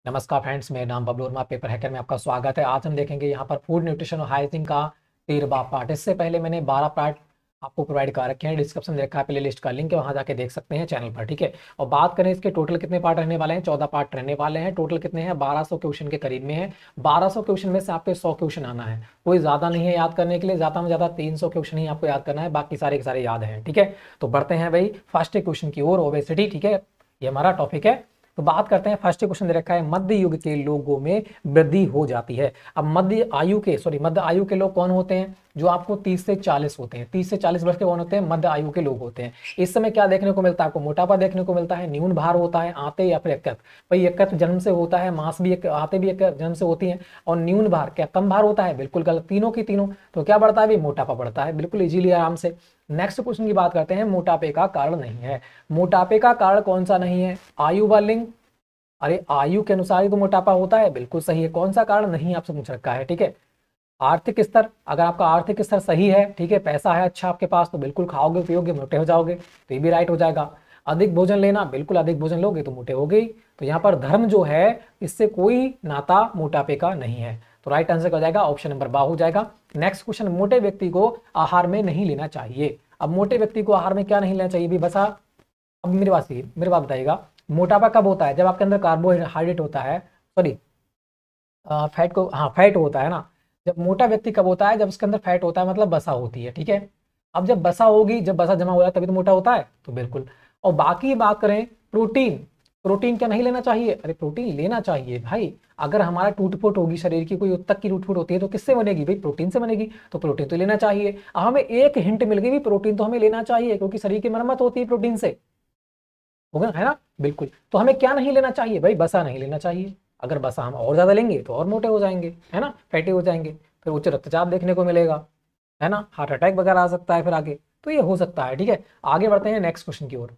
नमस्कार फ्रेंड्स, मेरा नाम बबलू वर्मा, पेपर हैकर में आपका स्वागत है। आज हम देखेंगे यहाँ पर फूड न्यूट्रिशन और हाइजीन का 13वां पार्ट। इससे पहले मैंने 12 पार्ट आपको प्रोवाइड कर रखे हैं। डिस्क्रिप्शन में रखा है प्ले लिस्ट का लिंक है, वहाँ जाके देख सकते हैं चैनल पर, ठीक है। और बात करें इसके टोटल कितने पार्ट रहने वाले हैं, 14 पार्ट रहने वाले हैं। टोटल कितने हैं, 1200 क्वेश्चन के करीब में है। 1200 क्वेश्चन में से आपके 100 क्वेश्चन आना है। कोई ज़्यादा नहीं है याद करने के लिए, ज़्यादा में ज़्यादा 300 क्वेश्चन ही आपको याद करना है, बाकी सारे के सारे याद हैं, ठीक है। तो बढ़ते हैं भाई फर्स्ट क्वेश्चन की ओर, ओबेसिटी, ठीक है, ये हमारा टॉपिक है। तो बात करते हैं, फर्स्ट क्वेश्चन दे रखा है, मध्य युग के लोगों में वृद्धि हो जाती है। अब मध्य आयु के लोग कौन होते हैं, जो आपको 30 से 40 होते हैं। 30 से 40 वर्ष के कौन होते हैं, मध्य आयु के लोग होते हैं। इस समय क्या देखने को मिलता है आपको, मोटापा देखने को मिलता है, न्यून भार होता है, आते या फिर यकृत। भाई यकृत जन्म से होता है, मांस भी आते भी जन्म से होती है। और न्यून भार, क्या कम भार होता है, बिल्कुल गलत, तीनों की तीनों। तो क्या बढ़ता है भाई, मोटापा बढ़ता है, बिल्कुल इजीली आराम से। नेक्स्ट क्वेश्चन की बात करते हैं, मोटापे का कारण नहीं है। मोटापे का कारण कौन सा नहीं है, आयु व लिंग। अरे आयु के अनुसार ही तो मोटापा होता है, बिल्कुल सही है। कौन सा कारण नहीं आपसे पूछ रखा है, ठीक है। आर्थिक स्तर, अगर आपका आर्थिक स्तर सही है, ठीक है, पैसा है अच्छा आपके पास, तो बिल्कुल खाओगे पियोगे मोटे हो जाओगे, तो ये भी राइट हो जाएगा। अधिक भोजन लेना, बिल्कुल अधिक भोजन लोगे तो मोटे हो गई। तो यहाँ पर धर्म जो है, इससे कोई नाता मोटापे का नहीं है। तो राइट आंसर क्या हो जाएगा, ऑप्शन नंबर बा हो जाएगा। नेक्स्ट क्वेश्चन, मोटे व्यक्ति को आहार में नहीं लेना चाहिए। अब मोटे व्यक्ति को आहार में क्या नहीं लेना चाहिए भी, बस अब मेरे बात बताइएगा। मोटापा कब होता है, जब आपके अंदर कार्बोहाइड्रेट होता है, सॉरी फैट को, हाँ फैट होता है ना। जब मोटा व्यक्ति कब होता है, जब उसके अंदर फैट होता है, मतलब बसा होती है, ठीक है। अब जब बसा होगी, जब बसा जमा हो जाए तभी तो मोटा होता है, तो बिल्कुल। और बाकी बात करें प्रोटीन, प्रोटीन क्या नहीं लेना चाहिए, अरे प्रोटीन लेना चाहिए भाई। अगर हमारा टूट फूट होगी, शरीर की कोई उत्तक की टूट फूट होती है, तो किससे बनेगी भाई, प्रोटीन से बनेगी। तो प्रोटीन तो लेना चाहिए। अब हमें एक हिंट मिल गई भी, प्रोटीन तो हमें लेना चाहिए, क्योंकि शरीर की मरम्मत होती है प्रोटीन से, होगा है ना, बिल्कुल। तो हमें क्या नहीं लेना चाहिए भाई, बसा नहीं लेना चाहिए। अगर बसा हम और ज्यादा लेंगे तो और मोटे हो जाएंगे, है ना, फैटी हो जाएंगे, फिर उच्च रक्तचाप देखने को मिलेगा, है ना, हार्ट अटैक वगैरह आ सकता है फिर आगे। तो ये हो सकता है, ठीक है। आगे बढ़ते हैं नेक्स्ट क्वेश्चन की ओर।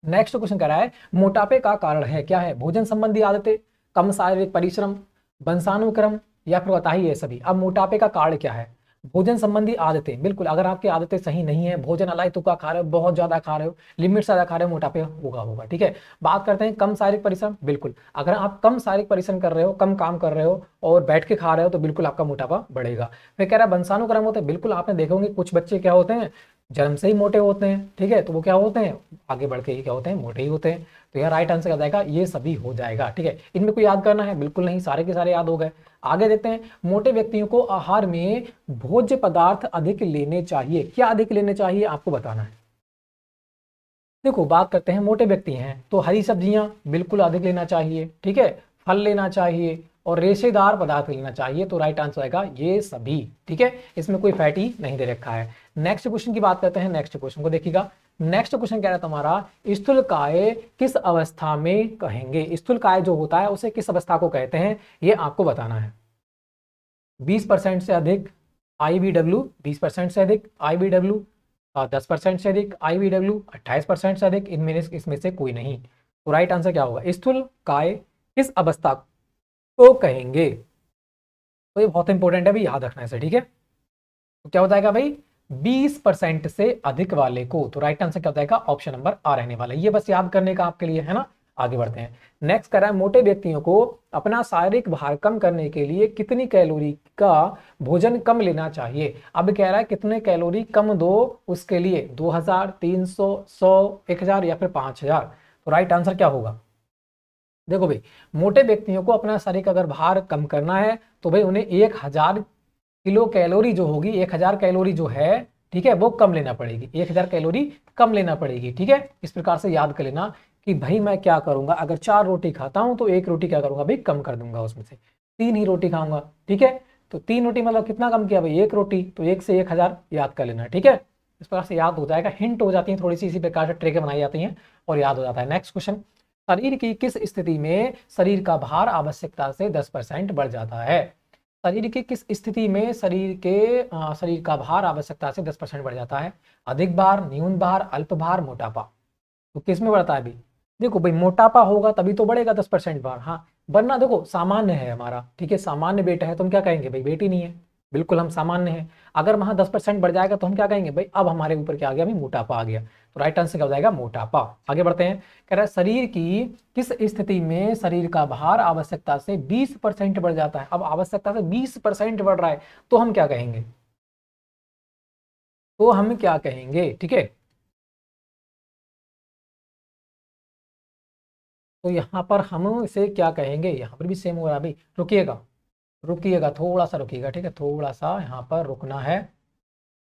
नेक्स्ट क्वेश्चन कह रहा है, मोटापे का कारण है क्या है, भोजन संबंधी आदतें, कम शारीरिक परिश्रम, वंशानुक्रम, या फिर बताइए ये सभी। अब मोटापे का कारण क्या है, भोजन संबंधी आदतें, बिल्कुल अगर आपकी आदतें सही नहीं है, भोजन अलाई तुक्का खा रहे हो, बहुत ज्यादा खा रहे हो, लिमिट से ज्यादा खा रहे हो, मोटापे होगा, ठीक है। बात करते हैं कम शारीरिक परिश्रम, बिल्कुल अगर आप कम शारीरिक परिश्रम कर रहे हो, कम काम कर रहे हो और बैठ के खा रहे हो, तो बिल्कुल आपका मोटापा बढ़ेगा। फिर कह रहा है वंशानुक्रम होते हैं, बिल्कुल आपने देखा होंगे कुछ बच्चे क्या होते हैं, जन्म से ही मोटे होते हैं, ठीक है, तो वो क्या होते हैं, आगे बढ़ के ही क्या होते हैं, मोटे ही होते हैं। तो यह राइट आंसर क्या जाएगा, ये सभी हो जाएगा, ठीक है। इनमें कोई याद करना है, बिल्कुल नहीं, सारे के सारे याद हो गए। आगे देखते हैं, मोटे व्यक्तियों को आहार में भोज्य पदार्थ अधिक लेने चाहिए। क्या अधिक लेने चाहिए आपको बताना है। देखो बात करते हैं, मोटे व्यक्ति हैं तो हरी सब्जियां बिल्कुल अधिक लेना चाहिए, ठीक है, फल लेना चाहिए और रेशेदार पदार्थ लेना चाहिए। तो राइट आंसर आएगा ये सभी, ठीक है। इसमें कोई फैटी नहीं दे रखा है। नेक्स्ट क्वेश्चन की बात करते हैं, नेक्स्ट क्वेश्चन को देखिएगा। नेक्स्ट क्वेश्चन कह रहा है तुम्हारा, स्थूलकाय किस अवस्था में कहेंगे। स्थूलकाय जो होता है उसे किस अवस्था को कहते हैं, ये आपको बताना है। 20% से अधिक IBW, 20% से अधिक IBW, 10% से अधिक IBW, 28% से अधिक, इसमें से कोई नहीं। तो राइट आंसर क्या होगा, स्थूलकाय किस अवस्था को कहेंगे। तो ये बहुत इंपॉर्टेंट है भाई, याद रखना है इसे, ठीक है। तो क्या हो जाएगा भाई, 20% से अधिक वाले को। तो राइट आंसर क्या हो जाएगा, ऑप्शन नंबर आ रहने वाला है। ये बस याद करने का आपके लिए है ना। आगे बढ़ते हैं, नेक्स्ट कर रहा है, मोटे व्यक्तियों को अपना शारीरिक भार कम करने के लिए कितनी कैलोरी का भोजन कम लेना चाहिए। अब कह रहा है कितने कैलोरी कम दो, उसके लिए 2000, 300, 100, 1000 या फिर 5000। तो राइट आंसर क्या होगा, देखो भाई, मोटे व्यक्तियों को अपना शारीरिक अगर भार कम करना है, तो भाई उन्हें 1000 किलो कैलोरी जो होगी, 1000 कैलोरी जो है, ठीक है, वो कम लेना पड़ेगी, 1000 कैलोरी कम लेना पड़ेगी, ठीक है। इस प्रकार से याद कर लेना कि भाई मैं क्या करूंगा, अगर 4 रोटी खाता हूं तो 1 रोटी क्या करूंगा भाई, कम कर दूंगा, उसमें से 3 ही रोटी खाऊंगा, ठीक है। तो 3 रोटी मतलब कितना कम किया भाई, 1 रोटी, तो 1 से 1000 याद कर लेना, ठीक है। इस प्रकार से याद हो जाएगा, हिंट हो जाती है थोड़ी सी, इसी प्रकार से ट्रिक बनाई जाती हैं और याद हो जाता है। नेक्स्ट क्वेश्चन, शरीर की किस स्थिति में शरीर का भार आवश्यकता से 10% बढ़ जाता है। शरीर की किस स्थिति में शरीर का भार आवश्यकता से 10% बढ़ जाता है। अधिक भार, न्यून भार, अल्प भार, मोटापा। तो किस में बढ़ता है अभी, देखो भाई मोटापा होगा तभी तो बढ़ेगा 10% भार, हाँ, वरना देखो सामान्य है हमारा, ठीक है, सामान्य वेट है, तुम क्या कहेंगे भाई वेट ही नहीं है, बिल्कुल हम सामान्य हैं। अगर वहां 10% बढ़ जाएगा तो हम क्या कहेंगे भाई, अब हमारे ऊपर क्या आ गया, अभी मोटापा आ गया। तो राइट आंसर क्या हो जाएगा, मोटापा। आगे बढ़ते हैं। कह रहा है शरीर की किस स्थिति में शरीर का भार आवश्यकता से 20% बढ़ जाता है। अब आवश्यकता से 20% बढ़ रहा है तो हम क्या कहेंगे, तो हम क्या कहेंगे, ठीक है। तो यहां पर हम इसे क्या कहेंगे, यहां पर भी सेम हो रहा है भाई, रुकिएगा रुकिएगा थोड़ा सा रुकिएगा, ठीक है, थोड़ा सा यहाँ पर रुकना है।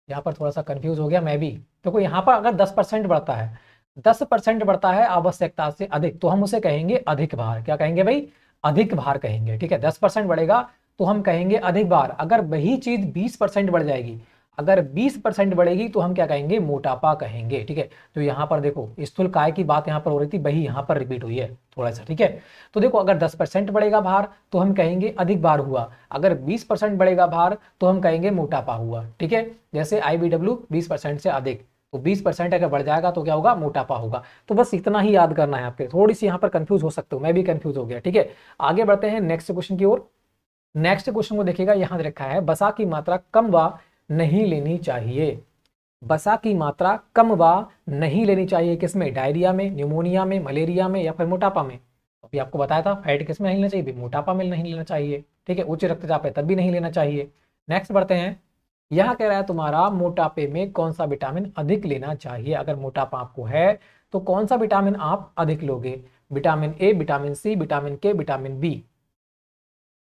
यहाँ पर थोड़ा सा कंफ्यूज हो गया मैं भी। देखो यहाँ पर अगर 10% बढ़ता है, 10% बढ़ता है आवश्यकता से अधिक, तो हम उसे कहेंगे अधिक भार। क्या कहेंगे भाई, अधिक भार कहेंगे, ठीक है। 10% बढ़ेगा तो हम कहेंगे अधिक भार। अगर वही चीज 20% बढ़ जाएगी, अगर 20% बढ़ेगी तो हम क्या कहेंगे, मोटापा कहेंगे, ठीक है। तो यहाँ पर देखो स्थूलकाय की बात यहाँ पर हो रही थी, वही यहाँ पर रिपीट हुई है थोड़ा सा, ठीक है। तो देखो अगर 10% बढ़ेगा भार तो हम कहेंगे अधिक भार हुआ, अगर 20% बढ़ेगा भार तो हम कहेंगे मोटापा हुआ, ठीक है। जैसे IBW 20% से अधिक, तो 20% अगर बढ़ जाएगा तो क्या होगा, मोटापा होगा। तो बस इतना ही याद करना है आपके, थोड़ी सी यहाँ पर कंफ्यूज हो सकते हो, मैं भी कंफ्यूज हो गया, ठीक है। आगे बढ़ते हैं नेक्स्ट क्वेश्चन की ओर। नेक्स्ट क्वेश्चन को देखिएगा, यहाँ रखा है वसा की मात्रा कम व नहीं लेनी चाहिए। वसा की मात्रा कम व नहीं लेनी चाहिए किसमें, डायरिया में, न्यूमोनिया में, मलेरिया में या फिर मोटापा में। अभी आपको बताया था फैट किसमें नहीं लेना चाहिए, मोटापा में नहीं लेना चाहिए, ठीक है। उच्च रक्तचाप है तब भी नहीं लेना चाहिए। नेक्स्ट बढ़ते हैं। यह कह रहा है तुम्हारा मोटापे में कौन सा विटामिन अधिक लेना चाहिए। अगर मोटापा आपको है तो कौन सा विटामिन आप अधिक लोगे, vitamin A, vitamin C, vitamin K, vitamin B.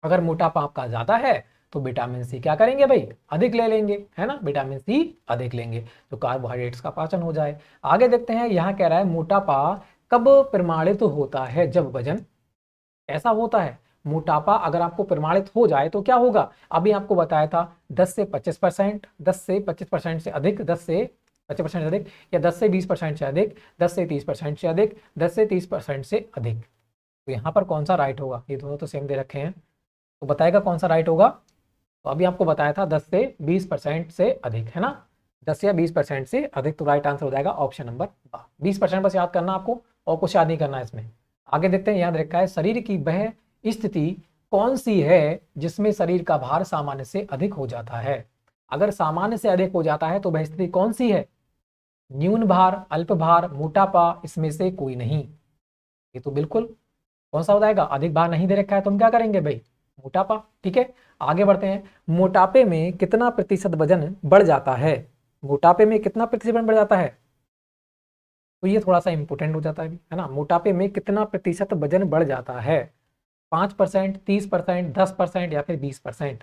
अगर मोटापा आपका ज्यादा है तो विटामिन सी क्या करेंगे भाई, अधिक ले लेंगे, है ना, विटामिन सी अधिक लेंगे तो कार्बोहाइड्रेट्स का पाचन हो जाए। आगे देखते हैं, यहाँ कह रहा है मोटापा कब प्रमाणित होता है, जब वजन ऐसा होता है। मोटापा अगर आपको प्रमाणित हो जाए तो क्या होगा, अभी आपको बताया था 10 से 25%, 10 से 25% से अधिक, 10 से 25% से अधिक, या 10 से 20% से अधिक, 10 से 30% से अधिक, 10 से 30% से अधिक। तो यहाँ पर कौन सा राइट होगा, ये दोनों तो सेम दे रखे हैं, तो बताएगा कौन सा राइट होगा। तो अभी आपको बताया था 10 से 20% से अधिक, है ना, 10 या 20% से अधिक, तो राइट आंसर हो जाएगा ऑप्शन नंबर 20%। बस याद करना आपको, और कुछ याद नहीं करना है इसमें। आगे देखते हैं, याद रखा है शरीर की वह स्थिति कौन सी है जिसमें शरीर का भार सामान्य से अधिक हो जाता है। अगर सामान्य से अधिक हो जाता है तो वह स्थिति कौन सी है, न्यून भार, अल्प भार, मोटापा, इसमें से कोई नहीं। ये तो बिल्कुल कौन सा हो जाएगा, अधिक भार नहीं दे रखा है तो हम क्या करेंगे भाई, मोटापा, ठीक है। आगे बढ़ते हैं। मोटापे में कितना प्रतिशत वजन बढ़ जाता है, मोटापे में कितना प्रतिशत वजन बढ़ जाता है, तो ये थोड़ा सा इंपोर्टेंट हो जाता है ना। मोटापे में कितना प्रतिशत वजन बढ़ जाता है, 5%, 30%, 10% या फिर 20%।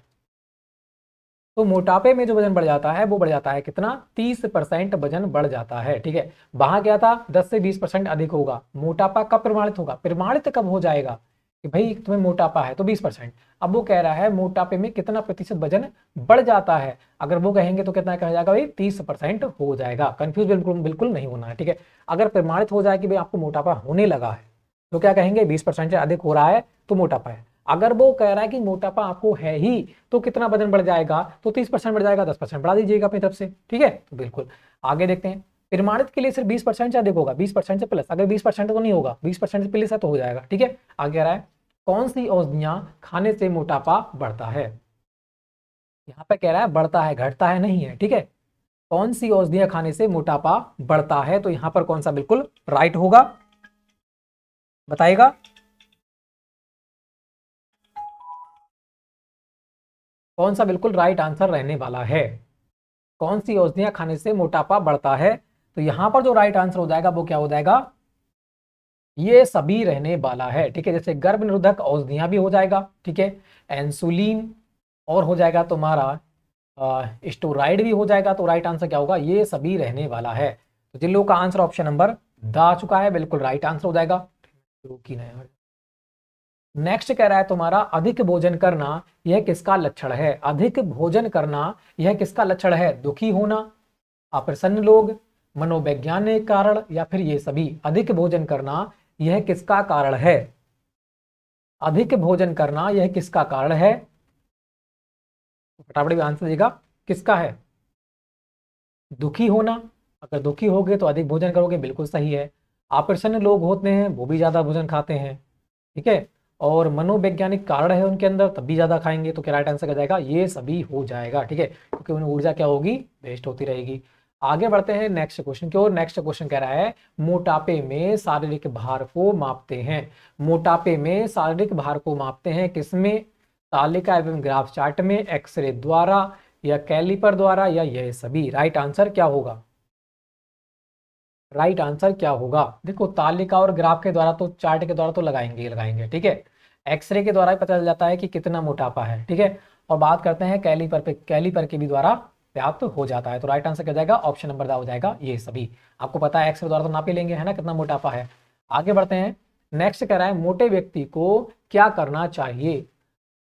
तो मोटापे में जो वजन बढ़ जाता है वो बढ़ जाता है कितना, 30% वजन बढ़ जाता है, ठीक है। वहां क्या था, 10 से 20% अधिक होगा। मोटापा कब प्रमाणित होगा, प्रमाणित कब हो जाएगा कि भाई तुम्हें मोटापा है तो 20%। अब वो कह रहा है मोटापे में कितना प्रतिशत वजन बढ़ जाता है, अगर वो कहेंगे तो कितना कहा जाएगा भाई, 30% हो जाएगा। कंफ्यूज बिल्कुल बिल्कुल नहीं होना है, ठीक है। अगर प्रमाणित हो जाए कि भाई आपको मोटापा होने लगा है तो क्या कहेंगे, 20% से अधिक हो रहा है तो मोटापा है। अगर वो कह रहा है कि मोटापा आपको है ही तो कितना वजन बढ़ जाएगा, तो 30% बढ़ जाएगा, 10% बढ़ा दीजिएगा अपनी तरफ से, ठीक है। तो बिल्कुल आगे देखते हैं। प्रमाणित के लिए सिर्फ 20% से अधिक होगा, 20% से प्लस, अगर 20% तो नहीं होगा, 20% से प्लस है तो हो जाएगा, ठीक है। आगे आ रहा है, कौन सी औषधियां खाने से मोटापा बढ़ता है। यहाँ पे कह रहा है बढ़ता है, घटता है नहीं है, ठीक है। कौन सी औषधियां खाने से मोटापा बढ़ता है, तो यहाँ पर कौन सा बिल्कुल राइट होगा, बताइएगा कौन सा बिल्कुल राइट आंसर रहने वाला है। कौन सी औषधियां खाने से मोटापा बढ़ता है, तो यहां पर जो राइट आंसर हो जाएगा वो क्या हो जाएगा, ये सभी रहने वाला है, ठीक है। जैसे गर्भ निरोधक औषधियां भी हो जाएगा, ठीक है, इंसुलिन, और हो जाएगा तुम्हारा स्टोराइड भी हो जाएगा। तो राइट आंसर क्या होगा, ये सभी रहने वाला है। तो जिन लोगों का आंसर ऑप्शन नंबर द आ चुका है बिल्कुल राइट आंसर हो जाएगा। नेक्स्ट कह रहा है तुम्हारा, अधिक भोजन करना यह किसका लक्षण है। अधिक भोजन करना यह किसका लक्षण है, दुखी होना, अप्रसन्न लोग, मनोवैज्ञानिक कारण या फिर ये सभी। अधिक भोजन करना यह किसका कारण है, अधिक भोजन करना यह किसका कारण है, फटाफट भी आंसर देगा, किसका है, दुखी होना। अगर दुखी होगे तो अधिक भोजन करोगे, बिल्कुल सही है। अप्रसन्न लोग होते हैं वो भी ज्यादा भोजन खाते हैं, ठीक है। और मनोवैज्ञानिक कारण है उनके अंदर तब भी ज़्यादा खाएंगे, तो क्या राइट आंसर क्या जाएगा, ये सभी हो जाएगा। ठीक है, क्योंकि उन्हें ऊर्जा क्या होगी, वेस्ट होती रहेगी। आगे बढ़ते हैं नेक्स्ट क्वेश्चन की ओर। नेक्स्ट क्वेश्चन कह रहा है मोटापे में शारीरिक भार को मापते हैं। मोटापे में शारीरिक भार को मापते हैं किसमें, तालिका एवं ग्राफ चार्ट में, एक्सरे द्वारा या कैलिपर द्वारा या यह सभी। राइट आंसर क्या होगा, राइट आंसर क्या होगा, देखो तालिका और ग्राफ के द्वारा तो, चार्ट के द्वारा तो लगाएंगे ही लगाएंगे। ठीक है, एक्सरे के द्वारा भी पता चल जाता है कि कितना मोटापा है। ठीक है, और बात करते हैं कैलिपर पे, कैलिपर के भी द्वारा प्राप्त हो जाता है। तो राइट आंसर क्या जाएगा, ऑप्शन नंबर दा हो जाएगा ये सभी। आपको पता है एक्सरे द्वारा तो नाप ही लेंगे है ना कितना मोटापा है। आगे बढ़ते हैं, नेक्स्ट कह रहा है मोटे व्यक्ति को क्या करना चाहिए,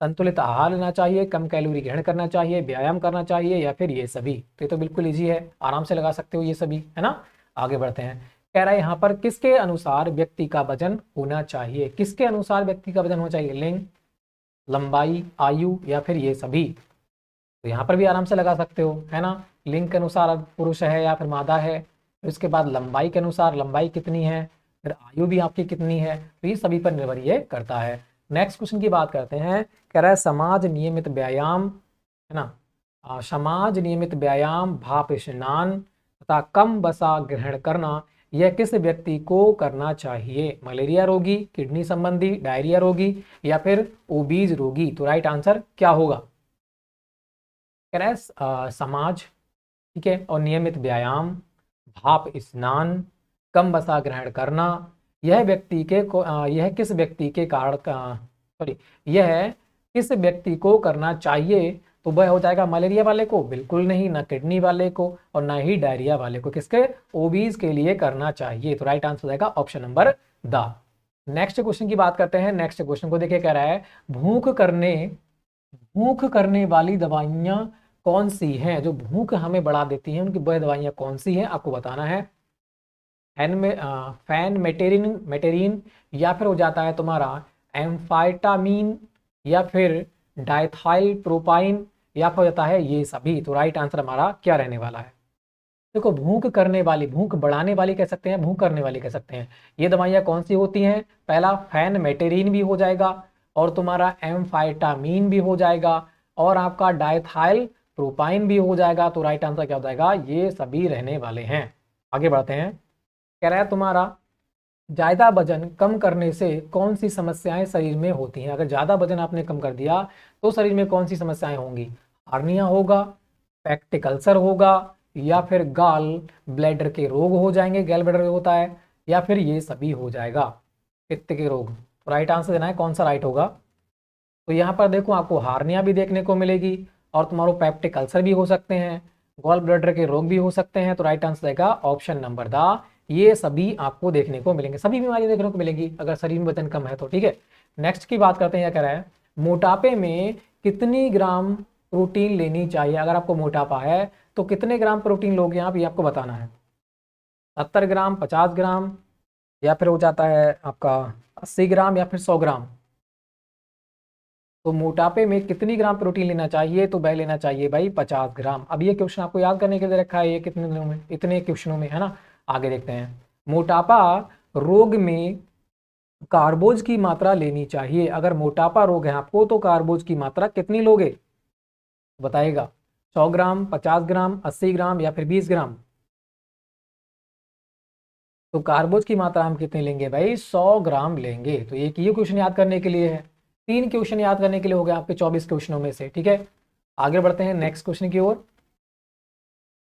संतुलित आहार लेना चाहिए, कम कैलोरी ग्रहण करना चाहिए, व्यायाम करना चाहिए या फिर ये सभी। तो ये तो बिल्कुल इजी है, आराम से लगा सकते हो ये सभी, है ना। आगे बढ़ते हैं, कह रहा है यहाँ पर किसके अनुसार व्यक्ति का वजन होना चाहिए, किसके अनुसार व्यक्ति का वजन होना चाहिए, लिंग, लंबाई, आयु या फिर ये सभी। तो यहाँ पर भी आराम से लगा सकते हो, है ना। लिंग के अनुसार पुरुष है या फिर मादा है, फिर उसके बाद लंबाई के अनुसार लंबाई कितनी है, फिर आयु भी आपकी कितनी है, तो ये सभी पर निर्भर ये करता है। नेक्स्ट क्वेश्चन की बात करते हैं, कह रहा है समाज नियमित व्यायाम, है ना, समाज नियमित व्यायाम, भाप स्नान तथा कम वसा ग्रहण करना यह किस व्यक्ति को करना चाहिए, मलेरिया रोगी, किडनी संबंधी, डायरिया रोगी या फिर ओबीज रोगी। तो राइट आंसर क्या होगा, कह रहा है समाज, ठीक है, और नियमित व्यायाम, भाप स्नान, कम वसा ग्रहण करना, यह व्यक्ति के यह किस व्यक्ति के कारण सॉरी यह किस व्यक्ति को करना चाहिए। तो वह हो जाएगा मलेरिया वाले को, बिल्कुल नहीं, ना किडनी वाले को और ना ही डायरिया वाले को, किसके, ओबीज के लिए करना चाहिए। तो राइट आंसर हो जाएगा option number the. Next question की बात करते हैं, नेक्स्ट क्वेश्चन को देखिए, कह रहा है भूख करने वाली दवाइयां कौन सी हैं, जो भूख हमें बढ़ा देती हैं उनकी वह दवाइयां कौन सी हैं, आपको बताना है। फैन मेटेरिन या फिर हो जाता है तुम्हारा एम्फाइटामीन या फिर डाइथाइल प्रोपाइन या फिर हो जाता है ये सभी। तो राइट आंसर हमारा क्या रहने वाला है, देखो भूख करने वाली, भूख बढ़ाने वाली कह सकते हैं, भूख करने वाली कह सकते हैं, ये दवाइयाँ कौन सी होती हैं, पहला फैन मेटेरिन भी हो जाएगा और तुम्हारा एम्फाइटामीन भी हो जाएगा और आपका डाइथाइल प्रोपाइन भी हो जाएगा। तो राइट आंसर क्या हो जाएगा, ये सभी रहने वाले हैं। आगे बढ़ते हैं, कह रहा है तुम्हारा ज़्यादा वजन कम करने से कौन सी समस्याएं शरीर में होती हैं, अगर ज़्यादा वजन आपने कम कर दिया तो शरीर में कौन सी समस्याएं होंगी, हार्निया होगा, पेक्टिक अल्सर होगा या फिर गाल ब्लैडर के रोग हो जाएंगे, गैल ब्लैडर होता है, या फिर ये सभी हो जाएगा, पित्त के रोग। तो राइट आंसर देना है कौन सा राइट होगा। तो यहाँ पर देखो आपको हार्निया भी देखने को मिलेगी और तुम्हारा पेप्टिक अल्सर भी हो सकते हैं, गॉल ब्लैडर के रोग भी हो सकते हैं। तो राइट आंसर देगा ऑप्शन नंबर द, ये सभी आपको देखने को मिलेंगे, सभी बीमारियां देखने को मिलेंगी अगर शरीर में वजन कम है तो। ठीक है, नेक्स्ट की बात करते हैं, क्या कह रहा है मोटापे में कितनी ग्राम प्रोटीन लेनी चाहिए, अगर आपको मोटापा है तो कितने ग्राम प्रोटीन लोगे आप, ये आपको बताना है, 70 ग्राम, 50 ग्राम या फिर हो जाता है आपका 80 ग्राम या फिर 100 ग्राम। तो मोटापे में कितनी ग्राम प्रोटीन लेना चाहिए, तो वह लेना चाहिए भाई 50 ग्राम। अब ये क्वेश्चन आपको याद करने के लिए रखा है, ये कितने दिनों में, इतने क्वेश्चनों में, है ना। आगे देखते हैं, मोटापा रोग में कार्बोज की मात्रा लेनी चाहिए, अगर मोटापा रोग है आपको तो कार्बोज की मात्रा कितनी लोगे, बताइएगा, 100 ग्राम, 50 ग्राम, 80 ग्राम या फिर 20 ग्राम। तो कार्बोज की मात्रा हम कितनी लेंगे भाई, 100 ग्राम लेंगे। तो ये क्वेश्चन याद करने के लिए है, 3 क्वेश्चन याद करने के लिए हो गए आपके 24 क्वेश्चनों में से। ठीक है, आगे बढ़ते हैं नेक्स्ट क्वेश्चन की ओर।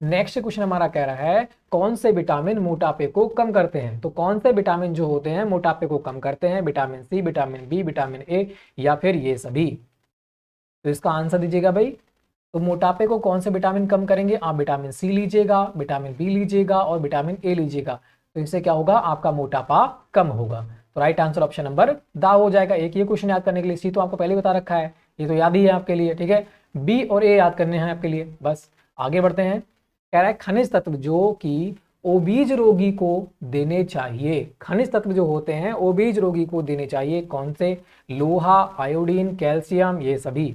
नेक्स्ट क्वेश्चन हमारा कह रहा है कौन से विटामिन मोटापे को कम करते हैं, तो कौन से विटामिन जो होते हैं मोटापे को कम करते हैं, vitamin C, vitamin B, vitamin A या फिर ये सभी। तो इसका आंसर दीजिएगा भाई। तो मोटापे को कौन से विटामिन कम करेंगे, आप विटामिन सी लीजिएगा, विटामिन बी लीजिएगा और विटामिन ए लीजिएगा, तो इससे क्या होगा, आपका मोटापा कम होगा। तो राइट आंसर ऑप्शन नंबर दा हो जाएगा। एक ये क्वेश्चन याद करने के लिए, सी तो आपको पहले बता रखा है, ये तो याद ही है आपके लिए। ठीक है, बी और ए याद करने हैं आपके लिए बस। आगे बढ़ते हैं, कह रहा है खनिज तत्व जो कि ओबीज रोगी को देने चाहिए, खनिज तत्व जो होते हैं ओबीज रोगी को देने चाहिए, कौन से, लोहा, आयोडीन, कैल्शियम, ये सभी।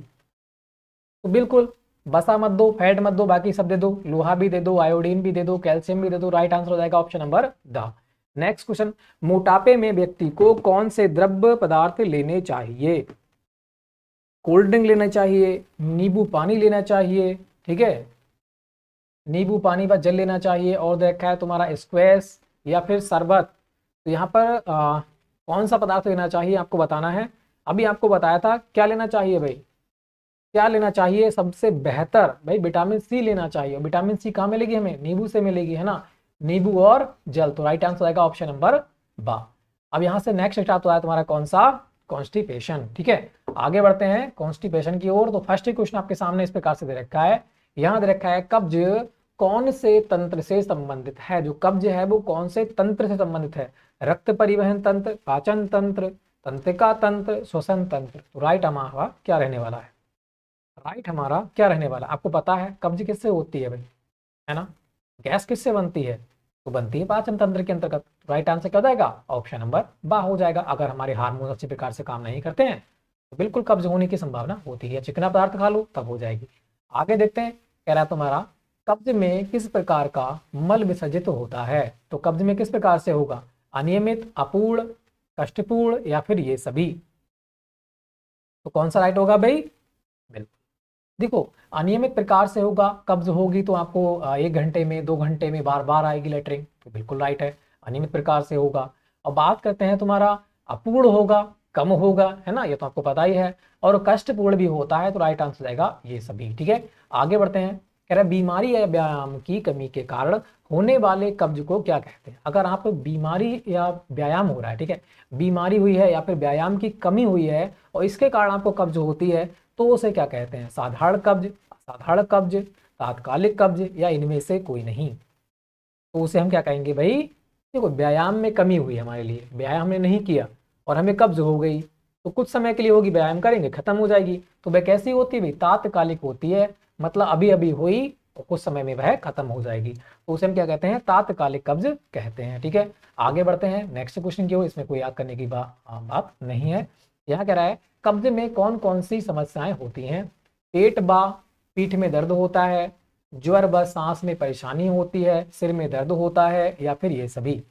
तो बिल्कुल बसा मत दो, फैट मत दो, बाकी सब दे दो, लोहा भी दे दो, आयोडीन भी दे दो, कैल्शियम भी दे दो। राइट आंसर हो जाएगा option number the. Next question, मोटापे में व्यक्ति को कौन से द्रव्य पदार्थ लेने चाहिए? कोल्ड ड्रिंक लेना चाहिए, नींबू पानी लेना चाहिए, ठीक है, नींबू पानी व जल लेना चाहिए, और देखा है तुम्हारा स्क्वैश या फिर शरबत। तो यहाँ पर कौन सा पदार्थ लेना चाहिए आपको बताना है। अभी आपको बताया था क्या लेना चाहिए भाई, क्या लेना चाहिए सबसे बेहतर भाई, विटामिन सी लेना चाहिए। और विटामिन सी कहाँ मिलेगी हमें? नींबू से मिलेगी, है ना, नींबू और जल। तो राइट आंसर आएगा ऑप्शन नंबर बा। अब यहाँ से नेक्स्ट स्टार्ट होता है तुम्हारा कौन सा? कॉन्स्टिपेशन। ठीक है, आगे बढ़ते हैं कॉन्स्टिपेशन की ओर। तो फर्स्ट क्वेश्चन आपके सामने इस प्रकार से दे रखा है, यहाँ दे रखा है कब्ज कौन से तंत्र से संबंधित है? जो कब्ज है वो कौन से तंत्र से संबंधित है? रक्त परिवहन तंत्र, पाचन तंत्र, तंत्रिका तंत्र, श्वसन तंत्र। तो राइट हमारा क्या रहने वाला है? राइट हमारा क्या रहने वाला? आपको पता है कब्ज किससे होती है भाई, है ना, गैस किससे बनती है? तो बनती है पाचन तंत्र के अंतर्गत। राइट आंसर क्या हो जाएगा? ऑप्शन नंबर बा हो जाएगा। अगर हमारे हार्मोन अच्छे प्रकार से काम नहीं करते हैं तो बिल्कुल कब्ज होने की संभावना होती है। चिकना पदार्थ खा लो तब हो जाएगी। आगे देखते हैं, कह रहा है तुम्हारा कब्ज में किस प्रकार का मल विसर्जित होता है? तो कब्ज में किस प्रकार से होगा? अनियमित, अपूर्ण, कष्टपूर्ण या फिर ये सभी? तो कौन सा राइट होगा भाई? बिल्कुल, देखो अनियमित प्रकार से होगा, कब्ज होगी तो आपको 1 घंटे में 2 घंटे में बार बार आएगी लेटरिन, तो बिल्कुल राइट है, अनियमित प्रकार से होगा। और बात करते हैं तुम्हारा अपूर्ण होगा, कम होगा, है ना, ये तो आपको पता ही है, और कष्टपूर्ण भी होता है, तो राइट आंसर जाएगा ये सभी। ठीक है, आगे बढ़ते हैं, कह रहे बीमारी या व्यायाम की कमी के कारण होने वाले कब्ज को क्या कहते हैं? अगर आप बीमारी या व्यायाम हो रहा है, ठीक है, बीमारी हुई है या फिर व्यायाम की कमी हुई है और इसके कारण आपको कब्ज होती है, तो उसे क्या कहते हैं? साधारण कब्ज, असाधारण कब्ज, तात्कालिक कब्ज या इनमें से कोई नहीं? तो उसे हम क्या कहेंगे भाई? देखो व्यायाम में कमी हुई हमारे लिए, व्यायाम हमने नहीं किया और हमें कब्ज हो गई, तो कुछ समय के लिए होगी, व्यायाम करेंगे खत्म हो जाएगी, तो वह कैसी होती है भाई? तात्कालिक होती है, मतलब अभी अभी हुई और कुछ समय में वह खत्म हो जाएगी, तो उसे हम क्या कहते हैं? तात्कालिक कब्ज कहते हैं। ठीक है, आगे बढ़ते हैं नेक्स्ट क्वेश्चन की ओर। इसमें कोई याद करने की बात नहीं है। यहाँ कह रहा है कब्ज में कौन कौन सी समस्याएं होती हैं? पेट बा पीठ में दर्द होता है, ज्वर व सांस में परेशानी होती है, सिर में दर्द होता है या फिर ये सभी?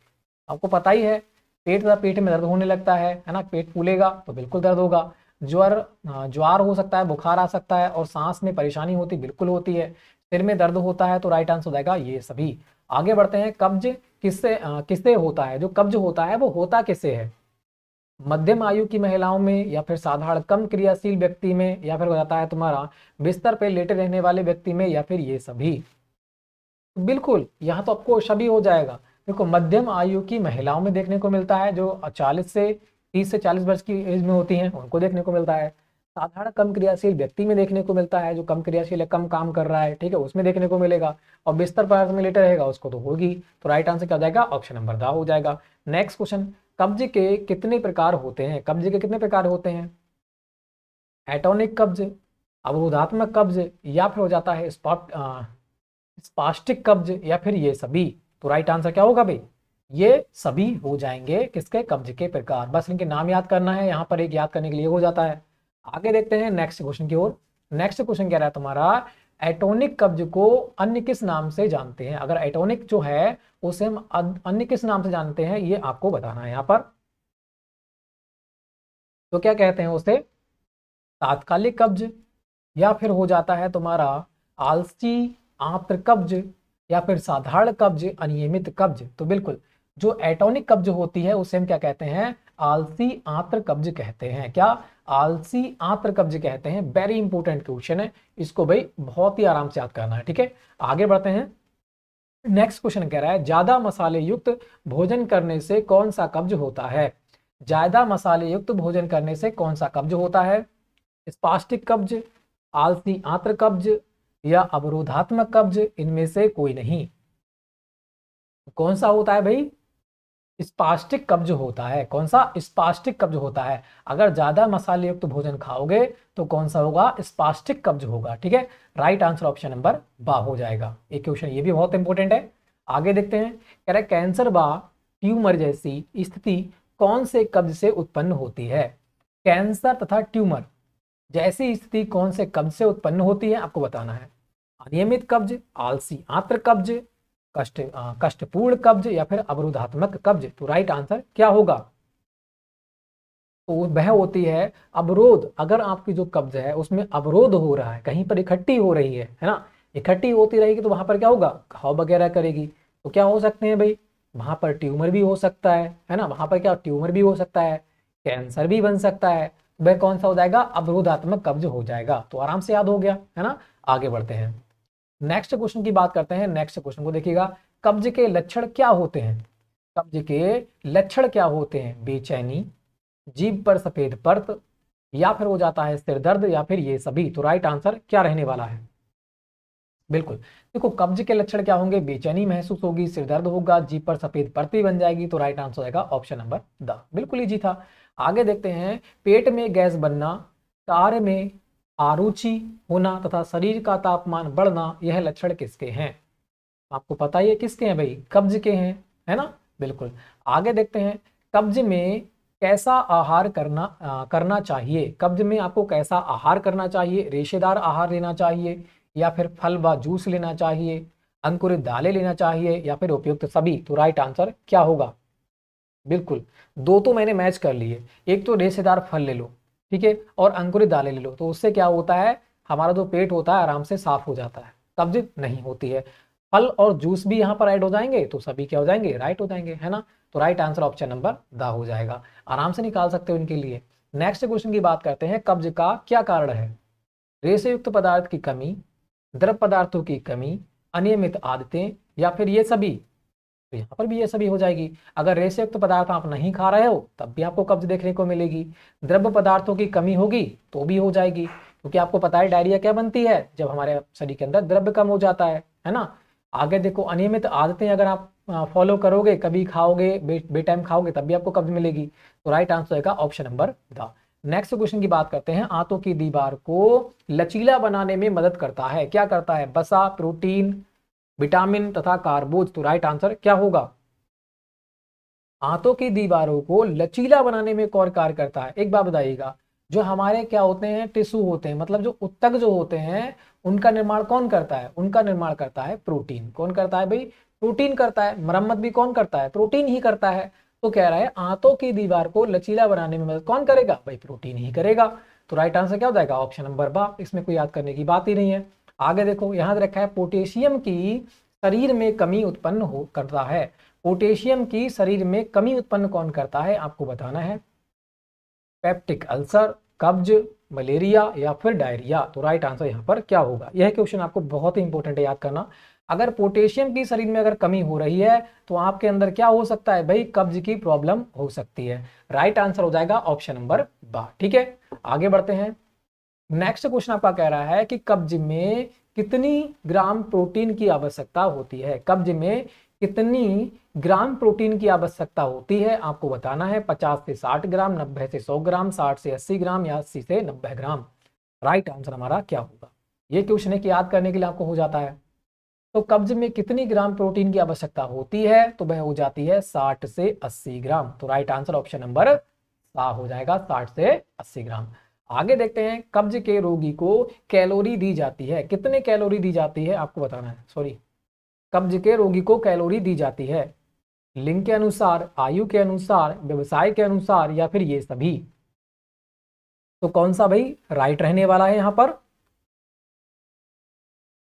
आपको पता ही है, पेट में दर्द होने लगता है ना, पेट फूलेगा तो बिल्कुल दर्द होगा, ज्वार हो सकता है, बुखार आ सकता है, और सांस में परेशानी होती बिल्कुल होती है, सिर में दर्द होता है, तो राइट आंसर हो जाएगा ये सभी। आगे बढ़ते हैं, कब्ज किससे होता है? जो कब्ज होता है वो होता किससे है? मध्यम आयु की महिलाओं में या फिर साधारण कम क्रियाशील व्यक्ति में या फिर हो जाता है तुम्हारा बिस्तर पे लेटे रहने वाले व्यक्ति में या फिर ये सभी? बिल्कुल, यहाँ तो आपको सभी हो जाएगा। देखो मध्यम आयु की महिलाओं में देखने को मिलता है, जो 30 से 40 वर्ष की एज में होती हैं उनको देखने को मिलता है। साधारण कम क्रियाशील व्यक्ति में देखने को मिलता है, जो कम क्रियाशील है, कम काम कर रहा है, ठीक है, उसमें देखने को मिलेगा। और बिस्तर पर में लेटे रहेगा उसको तो होगी। तो राइट आंसर क्या हो जाएगा? ऑप्शन नंबर द हो जाएगा। नेक्स्ट क्वेश्चन, कब्ज के कितने प्रकार होते हैं? कब्ज के कितने प्रकार होते हैं? एटोनिक कब्ज, अवरोधात्मक कब्ज, या फिर हो जाता है स्पास्टिक कब्ज, या फिर ये सभी? तो राइट आंसर क्या होगा भाई? ये सभी हो जाएंगे किसके? कब्ज के प्रकार। बस इनके नाम याद करना है, यहाँ पर एक याद करने के लिए हो जाता है। आगे देखते हैं नेक्स्ट क्वेश्चन की ओर। नेक्स्ट क्वेश्चन कह रहा है तुम्हारा एटोनिक कब्ज को अन्य किस नाम से जानते हैं? अगर एटोनिक जो है उसे हम अन्य किस नाम से जानते हैं, ये आपको बताना है यहाँ पर। तो क्या कहते हैं उसे? तात्कालिक कब्ज, या फिर हो जाता है तुम्हारा आलसी आंत्र कब्ज, या फिर साधारण कब्ज, अनियमित कब्ज? तो बिल्कुल, जो एटोनिक कब्ज होती है उसे हम क्या कहते हैं? आलसी आंत्र कब्ज कहते हैं। क्या? आलसी आंत्र कब्ज कहते हैं। वेरी इंपॉर्टेंट क्वेश्चन है, इसको भाई बहुत ही आराम से याद करना है। ठीक है, आगे बढ़ते हैं। नेक्स्ट क्वेश्चन कह रहा है ज्यादा मसाले युक्त भोजन करने से कौन सा कब्ज होता है? ज्यादा मसाले युक्त भोजन करने से कौन सा कब्ज होता है? स्पास्टिक कब्ज, आलसी आंत्र कब्ज, या अवरोधात्मक कब्ज, इनमें से कोई नहीं? कौन सा होता है भाई? स्पास्टिक कब्ज होता है। कौन सा? स्पास्टिक कब्ज होता है। अगर ज्यादा मसाले युक्त भोजन खाओगे तो कौन सा होगा? स्पास्टिक कब्ज होगा। ठीक है, राइट आंसर ऑप्शन नंबर बा हो जाएगा। एक क्वेश्चन ये भी बहुत इंपॉर्टेंट है। आगे देखते हैं, कह रहा है कैंसर बा ट्यूमर जैसी स्थिति कौन से कब्ज से उत्पन्न होती है? कैंसर तथा ट्यूमर जैसी स्थिति कौन से कब्ज से उत्पन्न होती है, आपको बताना है। अनियमित कब्ज, आलसी आंत्र कब्ज, कष्टपूर्ण कब्ज या फिर अवरोधात्मक कब्ज। तो राइट आंसर क्या होगा? तो वह होती है अवरोध। अगर आपकी जो कब्ज है उसमें अवरोध हो रहा है, कहीं पर इकट्ठी हो रही है ना, इकट्ठी होती रहेगी तो वहां पर क्या होगा? घाव वगैरह करेगी। तो क्या हो सकते हैं भाई? वहां पर ट्यूमर भी हो सकता है ना, वहां पर क्या ट्यूमर भी हो सकता है, कैंसर भी बन सकता है। वह कौन सा हो जाएगा? अवरोधात्मक कब्ज हो जाएगा। तो आराम से याद हो गया है ना। आगे बढ़ते हैं, नेक्स्ट क्वेश्चन की बात करते हैं। नेक्स्ट क्वेश्चन को देखिएगा, कब्ज के लक्षण क्या होते हैं? कब्ज के लक्षण क्या होते हैं? बेचैनी, जीभ पर सफेद परत, या फिर हो जाता है सिर दर्द, या फिर ये सभी। तो राइट आंसर क्या रहने वाला है? बिल्कुल, देखो कब्ज के लक्षण क्या होंगे? बेचैनी महसूस होगी, सिर दर्द होगा, जीभ पर सफेद परत भी बन जाएगी। तो राइट आंसर होगा ऑप्शन नंबर द। बिल्कुल इजी था। आगे देखते हैं, पेट में गैस बनना, कार्य में अरुचि होना तथा शरीर का तापमान बढ़ना, यह लक्षण किसके हैं? आपको पता ही है किसके हैं भाई? कब्ज के हैं, है ना। बिल्कुल। आगे देखते हैं, कब्ज में कैसा आहार करना चाहिए? कब्ज में आपको कैसा आहार करना चाहिए? रेशेदार आहार लेना चाहिए, या फिर फल व जूस लेना चाहिए, अंकुरित दालें लेना चाहिए, या फिर उपयुक्त सभी। तो राइट आंसर क्या होगा? बिल्कुल, दो तो मैंने मैच कर लिए, एक तो रेशेदार फल ले लो, ठीक है, और अंकुरित दालें ले लो। तो उससे क्या होता है? हमारा जो पेट होता है आराम से साफ हो जाता है, कब्ज नहीं होती है। फल और जूस भी यहाँ पर ऐड हो जाएंगे तो सभी क्या हो जाएंगे? राइट हो जाएंगे, है ना। तो right answer option number the हो जाएगा। आराम से निकाल सकते हो इनके लिए। नेक्स्ट क्वेश्चन की बात करते हैं, कब्ज का क्या कारण है? रेशेयुक्त पदार्थ की कमी, द्रव पदार्थों की कमी, अनियमित आदतें, या फिर ये सभी। तो यहाँ पर भी ये सभी हो जाएगी। अगर रेशेयुक्त पदार्थ आप नहीं खा रहे हो तब भी आपको कब्ज देखने को मिलेगी। द्रव्य पदार्थों की कमी होगी तो भी हो जाएगी, क्योंकि आपको पता है डायरिया क्या बनती है? जब हमारे शरीर के अंदर द्रव्य कम हो जाता है ना। आगे देखो, अनियमित आदतें अगर आप फॉलो करोगे, कभी खाओगे, बेटाइम खाओगे, तब भी आपको कब्ज मिलेगी। तो राइट आंसर होगा option number the. Next question की बात करते हैं, आंतों की दीवार को लचीला बनाने में मदद करता है, क्या करता है? वसा, प्रोटीन, विटामिन तथा कार्बोज। तो राइट आंसर क्या होगा? आंतों की दीवारों को लचीला बनाने में कौन कार्य करता है? एक बात बताइएगा, जो हमारे क्या होते हैं? टिश्यू होते हैं, मतलब जो उत्तक जो होते हैं, उनका निर्माण कौन करता है? उनका निर्माण करता है प्रोटीन। कौन करता है भाई? प्रोटीन करता है। मरम्मत भी कौन करता है? प्रोटीन ही करता है। तो कह रहा है आंतों की दीवार को लचीला बनाने में मदद कौन करेगा? भाई प्रोटीन ही करेगा। तो राइट आंसर क्या हो जाएगा? ऑप्शन नंबर बा। इसमें कोई याद करने की बात ही नहीं है। आगे देखो, यहां रखा है पोटेशियम की शरीर में कमी उत्पन्न हो करता है। पोटेशियम की शरीर में कमी उत्पन्न कौन करता है? आपको बताना है। पेप्टिक अल्सर, कब्ज, मलेरिया, या फिर डायरिया। तो राइट आंसर यहाँ पर क्या होगा? यह क्वेश्चन आपको बहुत ही इंपॉर्टेंट है याद करना। अगर पोटेशियम की शरीर में अगर कमी हो रही है तो आपके अंदर क्या हो सकता है भाई? कब्ज की प्रॉब्लम हो सकती है। राइट आंसर हो जाएगा ऑप्शन नंबर बा। ठीक है, आगे बढ़ते हैं। नेक्स्ट क्वेश्चन आपका कह रहा है कि कब्ज में कितनी ग्राम प्रोटीन की आवश्यकता होती है? कब्ज में कितनी ग्राम प्रोटीन की आवश्यकता होती है? आपको बताना है। 50 से 60 ग्राम, 90 से 100 ग्राम, 60 से 80 ग्राम, या 80 से 90 ग्राम। राइट आंसर हमारा क्या होगा? ये क्वेश्चन है कि याद करने के लिए आपको हो जाता है। तो कब्ज में कितनी ग्राम प्रोटीन की आवश्यकता होती है? तो वह हो जाती है 60 से 80 ग्राम। तो राइट आंसर ऑप्शन नंबर सा हो जाएगा, 60 से 80 ग्राम। आगे देखते हैं, कब्ज के रोगी को कैलोरी दी जाती है, कितने कैलोरी दी जाती है? आपको बताना है। सॉरी, कब्ज के रोगी को कैलोरी दी जाती है लिंग के अनुसार, आयु के अनुसार, व्यवसाय के अनुसार, या फिर ये सभी। तो कौन सा भाई राइट रहने वाला है? यहां पर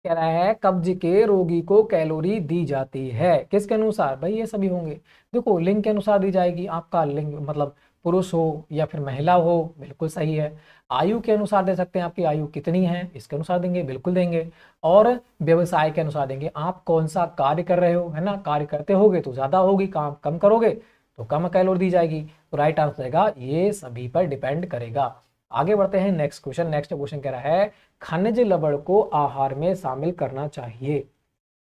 कह रहा है कब्ज के रोगी को कैलोरी दी जाती है किसके अनुसार? भाई ये सभी होंगे। देखो, लिंग के अनुसार दी जाएगी। आपका लिंग मतलब पुरुष हो या फिर महिला हो, बिल्कुल सही है। आयु के अनुसार दे सकते हैं, आपकी आयु कितनी है इसके अनुसार देंगे, बिल्कुल देंगे। और व्यवसाय के अनुसार देंगे, आप कौन सा कार्य कर रहे हो, है ना। कार्य करते होगे तो ज्यादा होगी, काम कम करोगे तो कम कैलोरी दी जाएगी। तो राइट आंसर रहेगा ये सभी पर डिपेंड करेगा। आगे बढ़ते हैं, नेक्स्ट क्वेश्चन। नेक्स्ट क्वेश्चन कह रहा है खनिज लवण को आहार में शामिल करना चाहिए।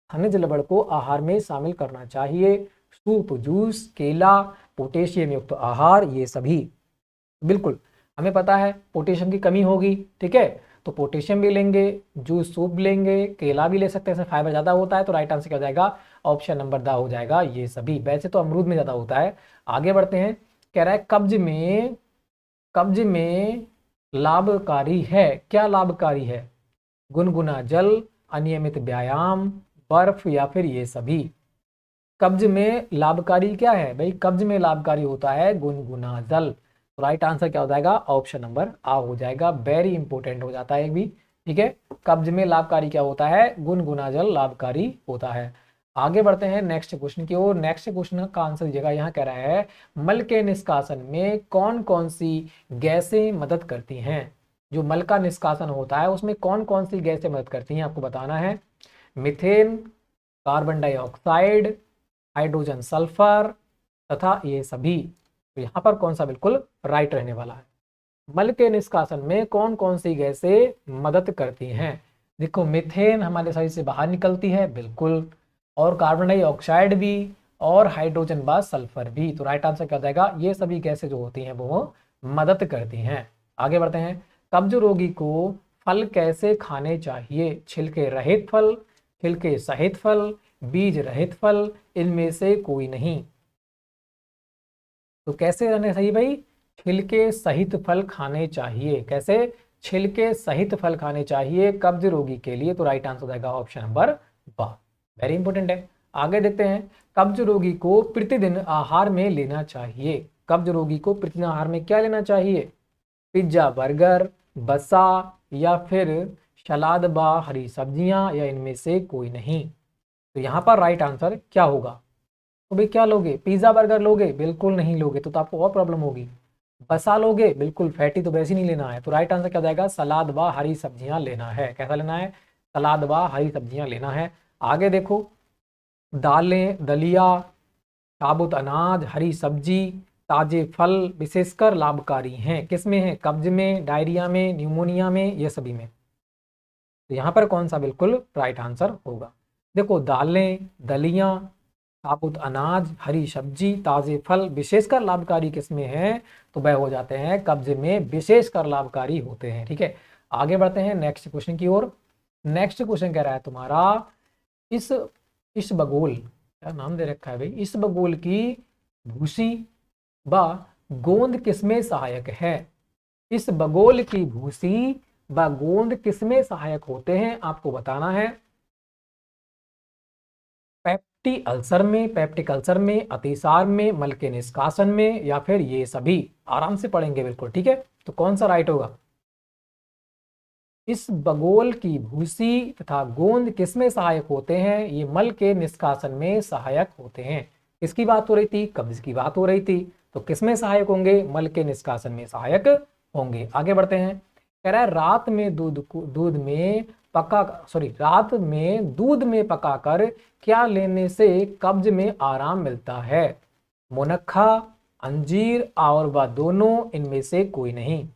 खनिज लवण को आहार में शामिल करना चाहिए। सूप, जूस, केला, पोटेशियम युक्त आहार, ये सभी। बिल्कुल, हमें पता है पोटेशियम की कमी होगी, ठीक है, तो पोटेशियम भी लेंगे, जूस, सूप लेंगे, केला भी ले सकते हैं, इसमें फाइबर ज्यादा होता है। तो राइट आंसर क्या हो जाएगा? ऑप्शन नंबर द हो जाएगा ये सभी। वैसे तो अमरूद में ज्यादा होता है। आगे बढ़ते हैं, कह रहा है कब्ज में लाभकारी है, क्या लाभकारी है? गुनगुना जल, अनियमित व्यायाम, बर्फ या फिर ये सभी। कब्ज में लाभकारी क्या है भाई? कब्ज में लाभकारी होता है गुनगुना जल। तो राइट आंसर क्या हो जाएगा? ऑप्शन नंबर आ हो जाएगा। वेरी इंपॉर्टेंट हो जाता है एक भी, ठीक है। कब्ज में लाभकारी क्या होता है? गुनगुना जल लाभकारी होता है। आगे बढ़ते हैं नेक्स्ट क्वेश्चन की ओर। नेक्स्ट क्वेश्चन का आंसर जगह यहाँ कह रहा है मल के निष्कासन में कौन कौन सी गैसें मदद करती हैं। जो मल का निष्कासन होता है उसमें कौन कौन सी गैसें मदद करती हैं आपको बताना है। Methane, carbon dioxide, hydrogen sulphur तथा ये सभी। तो यहाँ पर कौन सा बिल्कुल राइट रहने वाला है? मल के निष्कासन में कौन कौन सी गैसें मदद करती हैं? देखो मीथेन हमारे शरीर से बाहर निकलती है बिल्कुल, और कार्बन डाइऑक्साइड भी, और हाइड्रोजन व सल्फर भी। तो राइट आंसर क्या हो जाएगा? ये सभी गैसें जो होती हैं वो मदद करती हैं। आगे बढ़ते हैं। कब्ज रोगी को फल कैसे खाने चाहिए? छिलके रहित फल, छिलके सहित फल, बीज रहित फल, इनमें से कोई नहीं। तो कैसे रहने सही भाई? छिलके सहित फल खाने चाहिए। कैसे? छिलके सहित फल खाने चाहिए कब्ज रोगी के लिए। तो राइट आंसर हो जाएगा ऑप्शन नंबर बा। वेरी इंपॉर्टेंट है। आगे देखते हैं। कब्ज रोगी को प्रतिदिन आहार में लेना चाहिए। कब्ज रोगी को प्रतिदिन आहार में क्या लेना चाहिए? पिज्जा, बर्गर, बसा या फिर सलाद व हरी सब्जियां, या इनमें से कोई नहीं। तो यहाँ पर राइट आंसर क्या होगा? तो भाई क्या लोगे? पिज्जा बर्गर लोगे? बिल्कुल नहीं लोगे, तो आपको और प्रॉब्लम होगी। बसा लोगे? बिल्कुल फैटी तो वैसे ही नहीं लेना है। तो राइट आंसर क्या हो जाएगा? सलाद व हरी सब्जियां लेना है। कैसा लेना है? सलाद व हरी सब्जियां लेना है। आगे देखो, दालें, दलिया, साबुत अनाज, हरी सब्जी, ताजे फल विशेषकर लाभकारी हैं। किसमें है? कब्ज में, डायरिया में, न्यूमोनिया में, ये सभी में। तो यहाँ पर कौन सा बिल्कुल राइट आंसर होगा? देखो, दालें, दलिया, साबुत अनाज, हरी सब्जी, ताजे फल विशेषकर लाभकारी किसमें है? तो वह हो जाते हैं कब्ज में विशेषकर लाभकारी होते हैं, ठीक है। आगे बढ़ते हैं नेक्स्ट क्वेश्चन की ओर। नेक्स्ट क्वेश्चन कह रहा है तुम्हारा इस बगोल, क्या नाम दे रखा है भाई? इस बगोल की भूसी व गोंद किसमें सहायक है? इस बगोल की भूसी व गोंद किसमें सहायक होते हैं आपको बताना है। पेप्टिक अल्सर में, अतिसार में, मल के निष्कासन में, या फिर ये सभी। आराम से पढ़ेंगे बिल्कुल, ठीक है। तो कौन सा राइट होगा? इस बगोल की भूसी तथा गोंद किसमें सहायक होते हैं? ये मल के निष्कासन में सहायक होते हैं। किसकी बात हो रही थी? कब्ज की बात हो रही थी। तो किसमें सहायक होंगे? मल के निष्कासन में सहायक होंगे। आगे बढ़ते हैं। कह रहा है रात में दूध में पकाकर क्या लेने से कब्ज में आराम मिलता है? मुनक्खा, अंजीर और व दोनों, इनमें से कोई नहीं।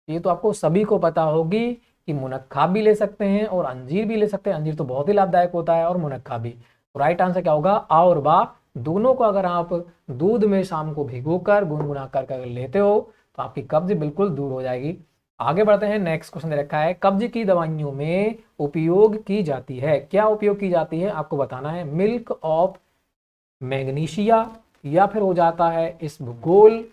ये तो आपको सभी को पता होगी कि मुनक्खा भी ले सकते हैं और अंजीर भी ले सकते हैं। अंजीर तो बहुत ही लाभदायक होता है, और मुनक्खा भी। तो राइट आंसर क्या होगा? आ और बा दोनों को अगर आप दूध में शाम को भिगोकर गुनगुना कर लेते हो तो आपकी कब्ज बिल्कुल दूर हो जाएगी। आगे बढ़ते हैं। नेक्स्ट क्वेश्चन दे रखा है कब्ज की दवाइयों में उपयोग की जाती है। क्या उपयोग की जाती है आपको बताना है। मिल्क ऑफ मैग्नीशिया, या फिर हो जाता है इसबगोल,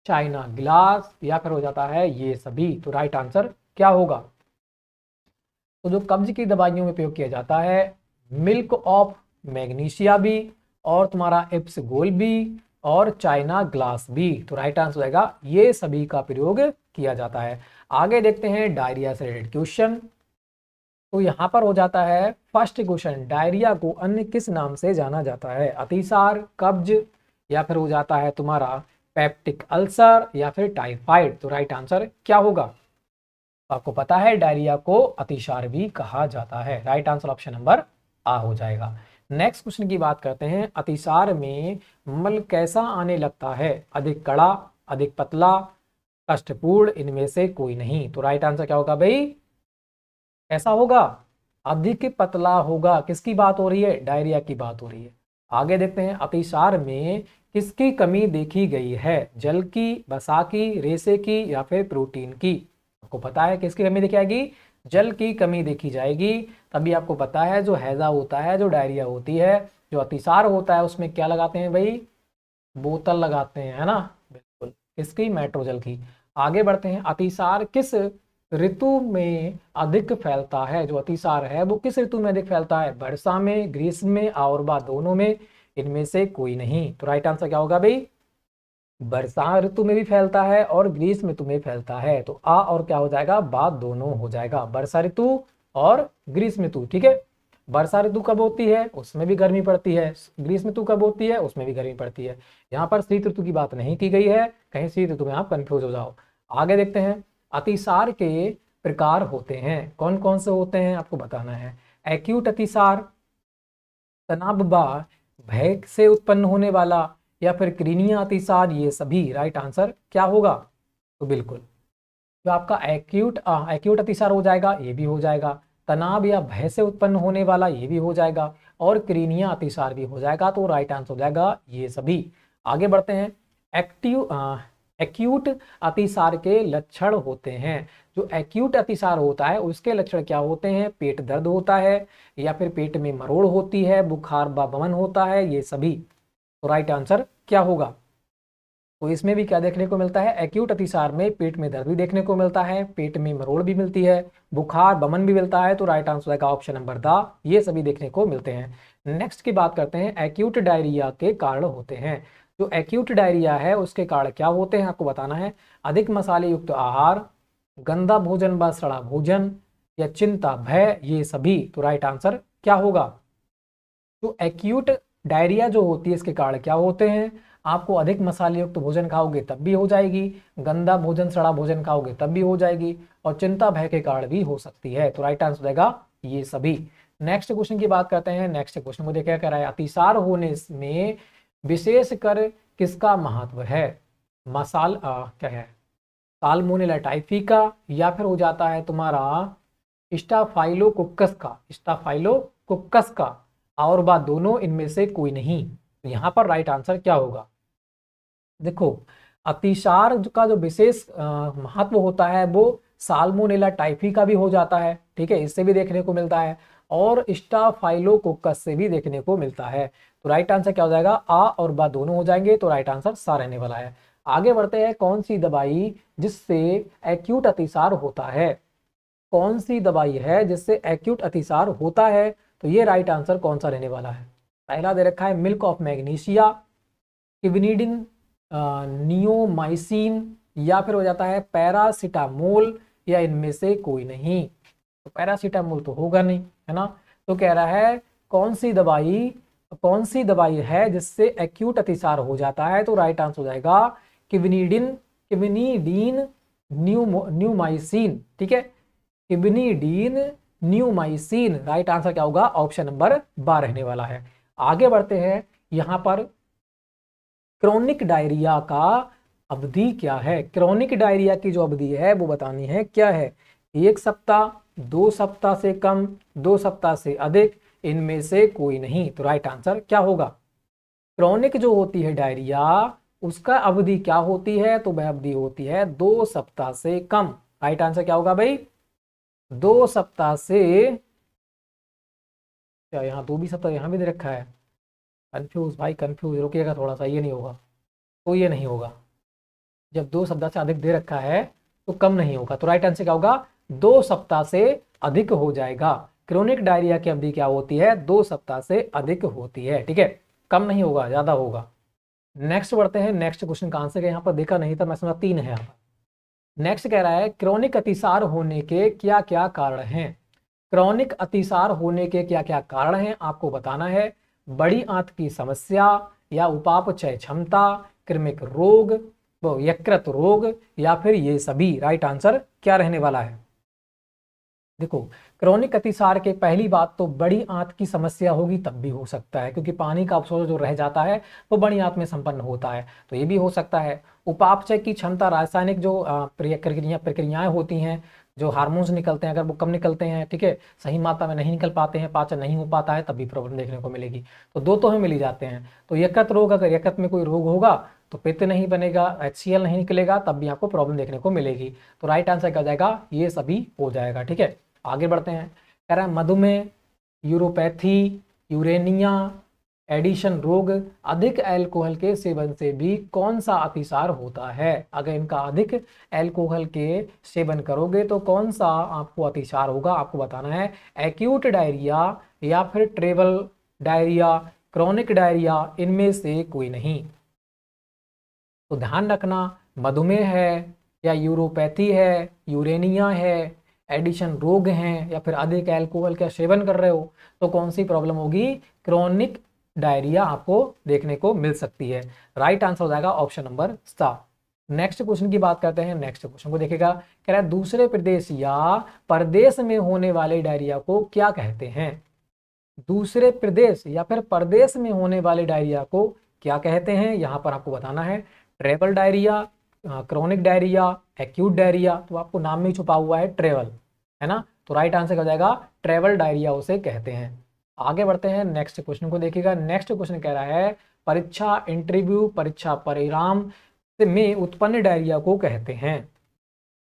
चाइना ग्लास, या फिर हो जाता है ये सभी। तो राइट आंसर क्या होगा? तो जो कब्ज की दवाइयों में उपयोग किया जाता है, मिल्क ऑफ मैग्नीशिया भी, और तुम्हारा इप्सगोल भी, और चाइना ग्लास भी। तो राइट आंसर होगा ये सभी का प्रयोग किया जाता है। आगे देखते हैं डायरिया से रिलेटेड क्वेश्चन। तो यहाँ पर हो जाता है फर्स्ट क्वेश्चन, डायरिया को अन्य किस नाम से जाना जाता है? अतिसार, कब्ज, या फिर हो जाता है तुम्हारा पेप्टिक अल्सर, या फिर टाइफाइड। तो राइट आंसर क्या होगा? आपको पता है डायरिया को अतिसार भी कहा जाता है। राइट आंसर ऑप्शन नंबर आ हो जाएगा। नेक्स्ट क्वेश्चन की बात करते हैं। अतिसार में मल कैसा आने लगता है? अधिक कड़ा, अधिक पतला, कष्टपूर्ण, इनमें से कोई नहीं। तो राइट आंसर क्या होगा भाई? ऐसा होगा, अधिक पतला होगा। किसकी बात हो रही है? डायरिया की बात हो रही है। आगे देखते हैं। अतिसार में किसकी कमी देखी गई है? जल की, वसा की, रेशे की, या फिर प्रोटीन की। आपको पता है किसकी कमी देखी जाएगी? जल की कमी देखी जाएगी। तभी आपको पता है जो हैजा होता है, जो डायरिया होती है, जो अतिसार होता है, उसमें क्या लगाते हैं भाई? बोतल लगाते हैं, है ना। बिल्कुल, किसकी? मेट्रोजल की। आगे बढ़ते हैं। अतिसार किस ऋतु में अधिक फैलता है, जो अतिसार है वो किस ऋतु में अधिक फैलता है? वर्षा में, ग्रीष्म में, और व दोनों में, इनमें से कोई नहीं। तो राइट आंसर क्या होगा भाई? वर्षा ऋतु में भी फैलता है और ग्रीष्म ऋतु में फैलता है। तो आ और क्या हो जाएगा? बात दोनों हो जाएगा, वर्षा ऋतु और ग्रीष्म ऋतु। ठीक है, वर्षा ऋतु कब होती है? उसमें भी गर्मी पड़ती है। ग्रीष्म ऋतु कब होती है? उसमें भी गर्मी पड़ती है। यहाँ पर शीत ऋतु की बात नहीं की गई है, कहीं शीत ऋतु में आप कंफ्यूज हो जाओ। आगे देखते हैं, अतिसार के प्रकार होते हैं, कौन कौन से होते हैं आपको बताना है। एक्यूट अतिसार, तनाव व भय से उत्पन्न होने वाला, या फिर क्रीनिया अतिसार, ये सभी। राइट आंसर क्या होगा? तो बिल्कुल जो आपका एक्यूट अतिसार हो जाएगा, ये भी हो जाएगा। तनाव या भय से उत्पन्न होने वाला, ये भी हो जाएगा। और क्रीनिया अतिसार भी हो जाएगा। तो राइट आंसर हो जाएगा ये सभी। आगे बढ़ते हैं, एक्यूट अतिसार के लक्षण होते हैं। जो एक्यूट अतिसार होता है उसके लक्षण क्या होते हैं? पेट दर्द होता है, या फिर पेट में मरोड़ होती है, बुखार व वमन होता है, ये सभी। तो राइट आंसर क्या होगा? तो इसमें भी क्या देखने को मिलता है? एक्यूट अतिसार में पेट में दर्द भी देखने को मिलता है, पेट में मरोड़ भी मिलती है, बुखार बमन भी मिलता है। तो राइट आंसर का ऑप्शन नंबर द, ये सभी देखने को मिलते हैं। नेक्स्ट की बात करते हैं, एक्यूट डायरिया के कारण होते हैं। जो एक्यूट डायरिया है उसके कारण क्या होते हैं आपको बताना है। अधिक मसाले युक्त आहार, गंदा भोजन व सड़ा भोजन, या चिंता भय, ये सभी। तो राइट आंसर क्या होगा? तो एक्यूट डायरिया जो होती है इसके कारण क्या होते हैं? आपको अधिक मसाले युक्त भोजन खाओगे तब भी हो जाएगी, गंदा भोजन सड़ा भोजन खाओगे तब भी हो जाएगी, और चिंता भय के कारण भी हो सकती है। तो राइट आंसर रहेगा ये सभी। नेक्स्ट क्वेश्चन की बात करते हैं। नेक्स्ट क्वेश्चन को देखिए क्या रहा है, अतिसार होने में विशेष कर किसका महत्व है? क्या है, साल्मोनेला टाइफी का, या फिर हो जाता है तुम्हारा स्टाफाइलोकोकस का, और बात दोनों, इनमें से कोई नहीं। तो यहाँ पर राइट आंसर क्या होगा? देखो, अतिसार का जो विशेष महत्व होता है वो साल्मोनेला टाइफी का भी हो जाता है, ठीक है, इससे भी देखने को मिलता है, और स्टाफाइलोकोकस से भी देखने को मिलता है। तो राइट आंसर क्या हो जाएगा? आ और बा दोनों हो जाएंगे। तो राइट आंसर सा रहने वाला है। आगे बढ़ते हैं, कौन सी दवाई जिससे एक्यूट अतिसार होता है? कौन सी दवाई है जिससे एक्यूट अतिसार होता है? तो ये राइट आंसर कौन सा रहने वाला है? पहला दे रखा है मिल्क ऑफ मैग्नीशिया, किविनिडिन, नियोमाइसिन, या फिर हो जाता है पैरासिटामोल, या इनमें से कोई नहीं। तो पैरासिटामोल तो होगा नहीं, है ना। तो कह रहा है कौन सी दवाई है जिससे एक्यूट अतिसार हो जाता है? तो राइट आंसर हो जाएगा किविनिडीन न्यूमाइसिन, ठीक है, किविनिडीन न्यूमाइसिन। राइट आंसर क्या होगा? ऑप्शन नंबर 12 रहने वाला है। आगे बढ़ते हैं, यहां पर क्रोनिक डायरिया का अवधि क्या है? क्रोनिक डायरिया की जो अवधि है वो बतानी है, क्या है? 1 सप्ताह, 2 सप्ताह से कम, 2 सप्ताह से अधिक, इनमें से कोई नहीं। तो राइट आंसर क्या होगा? क्रोनिक जो होती है डायरिया उसका अवधि क्या होती है? तो वह अवधि होती है 2 सप्ताह से कम। राइट आंसर क्या होगा भाई? 2 सप्ताह से, क्या यहाँ 2 भी सप्ताह यहाँ भी दे रखा है? कंफ्यूज भाई, कंफ्यूज, रुकिएगा थोड़ा सा, ये नहीं होगा, तो ये नहीं होगा। जब 2 सप्ताह से अधिक दे रखा है तो कम नहीं होगा। तो राइट आंसर क्या होगा? 2 सप्ताह से अधिक हो जाएगा। क्रोनिक डायरिया की अवधि क्या होती है? 2 सप्ताह से अधिक होती है, ठीक है, कम नहीं होगा, ज्यादा होगा। नेक्स्ट बढ़ते हैं, नेक्स्ट क्वेश्चन का आंसर यहाँ पर देखा नहीं था, मैं समझा 3 है यहाँ पर। नेक्स्ट कह रहा है क्रोनिक अतिसार होने के क्या क्या कारण हैं? क्रोनिक अतिसार होने के क्या क्या कारण हैं आपको बताना है। बड़ी आंत की समस्या, या उपापचय क्षमता, कृमिक रोग, वो यकृत रोग, या फिर ये सभी। राइट आंसर क्या रहने वाला है? देखो, क्रोनिक अतिसार के पहली बात तो बड़ी आंत की समस्या होगी तब भी हो सकता है, क्योंकि पानी का अवशोषण जो रह जाता है वो बड़ी आंत में संपन्न होता है, तो ये भी हो सकता है। उपापचय की क्षमता, रासायनिक जो प्रक्रियाएं होती हैं, जो हार्मोन्स निकलते हैं, अगर वो कम निकलते हैं, ठीक है, सही मात्रा में नहीं निकल पाते हैं, पाचन नहीं हो पाता है, तब भी प्रॉब्लम देखने को मिलेगी। तो दो तो हमें मिल ही जाते हैं। तो यकृत रोग, अगर यकृत में कोई रोग होगा तो पित्त नहीं बनेगा, HCl नहीं निकलेगा, तब भी आपको प्रॉब्लम देखने को मिलेगी। तो राइट आंसर क्या हो जाएगा? ये सभी हो जाएगा, ठीक है। आगे बढ़ते हैं, कह रहा है मधुमेह, यूरोपैथी, यूरेनिया, एडिशन रोग, अधिक अल्कोहल के सेवन से भी कौन सा अतिसार होता है? अगर इनका अधिक अल्कोहल के सेवन करोगे तो कौन सा आपको अतिसार होगा, आपको बताना है। एक्यूट डायरिया या फिर ट्रेवल डायरिया, क्रॉनिक डायरिया, इनमें से कोई नहीं। तो ध्यान रखना, मधुमेह है या यूरोपैथी है, यूरेनिया है, एडिशन रोग हैं, या फिर अधिक अल्कोहल का सेवन कर रहे हो तो कौन सी प्रॉब्लम होगी? क्रोनिक डायरिया आपको देखने को मिल सकती है। राइट आंसर हो जाएगा ऑप्शन नंबर सा। नेक्स्ट क्वेश्चन की बात करते हैं। नेक्स्ट क्वेश्चन को देखेगा, कह रहा है दूसरे प्रदेश या प्रदेश में होने वाले डायरिया को क्या कहते हैं? दूसरे प्रदेश या फिर प्रदेश में होने वाले डायरिया को क्या कहते हैं, यहां पर आपको बताना है। Travel diarrhoea, chronic diarrhoea, acute diarrhoea, तो आपको नाम में छुपा हुआ है ट्रेवल, है ना। तो राइट आंसर हो जाएगा ट्रेवल डायरिया उसे कहते हैं। आगे बढ़ते हैं, नेक्स्ट क्वेश्चन को देखिएगा। नेक्स्ट क्वेश्चन कह रहा है परीक्षा इंटरव्यू परीक्षा परिणाम में उत्पन्न डायरिया को कहते हैं।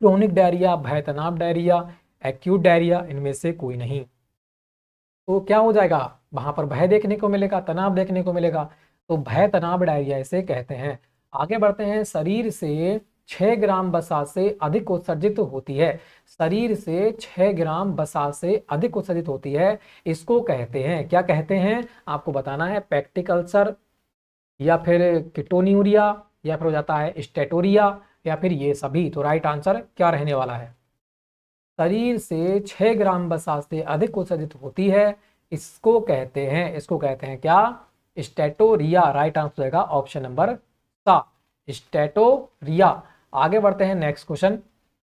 क्रोनिक डायरिया, भय तनाव डायरिया, एक्यूट डायरिया, इनमें से कोई नहीं। तो क्या हो जाएगा, वहां पर भय देखने को मिलेगा, तनाव देखने को मिलेगा, तो भय तनाव डायरिया इसे कहते हैं। आगे बढ़ते हैं, शरीर से 6 ग्राम वसा से अधिक उत्सर्जित होती है। शरीर से 6 ग्राम वसा से अधिक उत्सर्जित होती है, इसको कहते हैं, क्या कहते हैं आपको बताना है। पेक्टिक अल्सर, या फिर कीटोन्यूरिया, या फिर हो जाता है स्टेटोरिया, या फिर ये सभी। तो राइट आंसर क्या रहने वाला है? शरीर से 6 ग्राम वसा से अधिक उत्सर्जित होती है, इसको कहते हैं क्या? स्टेटोरिया। राइट आंसर होगा ऑप्शन नंबर सा, स्टेटोरिया। आगे बढ़ते हैं, नेक्स्ट क्वेश्चन।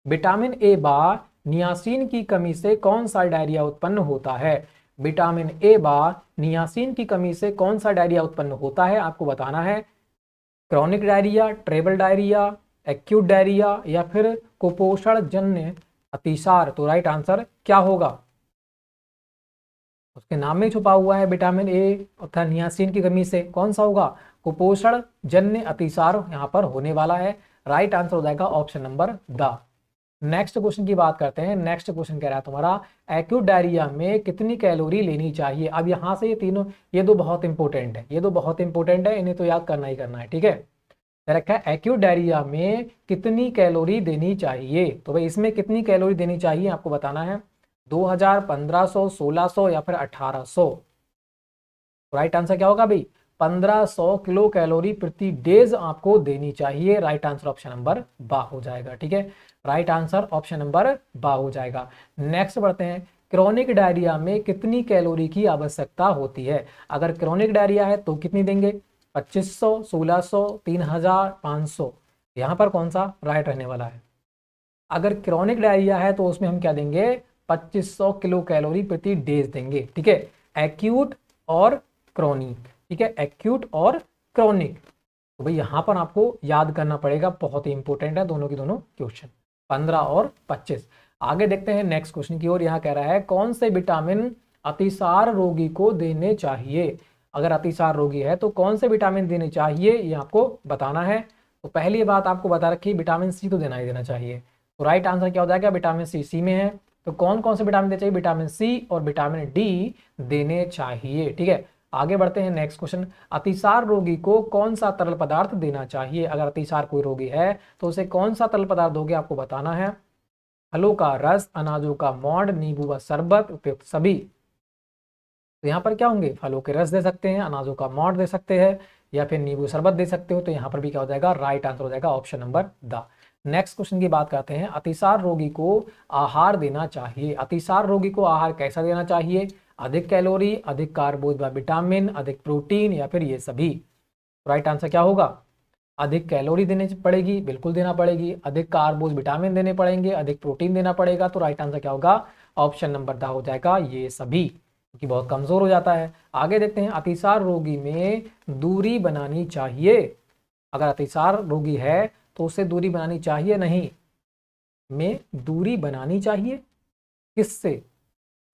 विटामिन ए बा नियासिन की कमी से कौन सा डायरिया उत्पन्न होता है? विटामिन ए बा नियासिन की कमी से कौन सा डायरिया उत्पन्न होता है, आपको बताना है। Chronic diarrhoea, travel diarrhoea, acute diarrhoea, या फिर कुपोषण जन्य अतिसार। तो राइट आंसर क्या होगा? उसके नाम में छुपा हुआ है विटामिन ए अर्थात नियासिन की कमी से, कौन सा होगा? कुपोषण जन्य अतिसार यहाँ पर होने वाला है। राइट आंसर हो जाएगा option number the. Next question की बात करते हैं। नेक्स्ट क्वेश्चन कह रहा है तुम्हारा एक्यूट डायरिया में कितनी कैलोरी लेनी चाहिए? अब यहाँ से ये तीनों, ये दो बहुत इंपॉर्टेंट है, इन्हें तो याद करना ही करना है, ठीक है। रखा है एक्यूट डायरिया में कितनी कैलोरी देनी चाहिए, तो भाई इसमें कितनी कैलोरी देनी चाहिए आपको बताना है। 2000, 1500, 1600 या फिर 1800। राइट आंसर क्या होगा भाई? 1500 किलो कैलोरी प्रति डेज आपको देनी चाहिए। राइट आंसर ऑप्शन नंबर बा हो जाएगा, ठीक है। राइट आंसर ऑप्शन नंबर बा हो जाएगा। नेक्स्ट बढ़ते हैं, क्रोनिक डायरिया में कितनी कैलोरी की आवश्यकता होती है? अगर क्रोनिक डायरिया है तो कितनी देंगे? 2500, 1600, 3000, 500। यहाँ पर कौन सा राइट रहने वाला है? अगर क्रोनिक डायरिया है तो उसमें हम क्या देंगे? 2500 किलो कैलोरी प्रति डेज देंगे, ठीक है। एक्यूट और क्रोनिक, ठीक है, एक्यूट और क्रोनिक। तो भाई यहाँ पर आपको याद करना पड़ेगा, बहुत ही इंपॉर्टेंट है दोनों की दोनों क्वेश्चन, 15 और 25। आगे देखते हैं नेक्स्ट क्वेश्चन की ओर। यहाँ कह रहा है कौन से विटामिन अतिसार रोगी को देने चाहिए? अगर अतिसार रोगी है तो कौन से विटामिन देने चाहिए, ये आपको बताना है। तो पहली बात आपको बता रखी, विटामिन सी तो देना ही देना चाहिए। तो राइट आंसर क्या हो जाएगा? विटामिन सी में है, तो कौन कौन से विटामिन देने चाहिए? विटामिन सी और विटामिन डी देने चाहिए, ठीक है। आगे बढ़ते हैं नेक्स्ट क्वेश्चन। अतिसार रोगी को कौन सा तरल पदार्थ देना चाहिए? अगर अतिसार कोई रोगी है तो उसे कौन सा तरल पदार्थ दोगे, आपको बताना है। फलों का रस, अनाजों का मॉड, नींबू का शरबत, उपयुक्त सभी। तो यहाँ पर क्या होंगे? फलों के रस दे सकते हैं, अनाजों का मॉड दे सकते हैं, या फिर नींबू शरबत दे सकते हो। तो यहाँ पर भी क्या हो जाएगा? राइट आंसर हो जाएगा option number the. Next question की बात करते हैं। अतिसार रोगी को आहार देना चाहिए, अतिसार रोगी को आहार कैसा देना चाहिए? अधिक कैलोरी, अधिक कार्बोज व विटामिन, अधिक प्रोटीन, या फिर ये सभी। राइट आंसर क्या होगा? अधिक कैलोरी देनी पड़ेगी, बिल्कुल देना पड़ेगी। अधिक कार्बोज विटामिन देने पड़ेंगे, अधिक प्रोटीन देना पड़ेगा। तो राइट आंसर क्या होगा? ऑप्शन नंबर द हो जाएगा, ये सभी, क्योंकि बहुत कमजोर हो जाता है। आगे देखते हैं, अतिसार रोगी में दूरी बनानी चाहिए। अगर अतिसार रोगी है तो उससे दूरी बनानी चाहिए नहीं, में दूरी बनानी चाहिए किससे?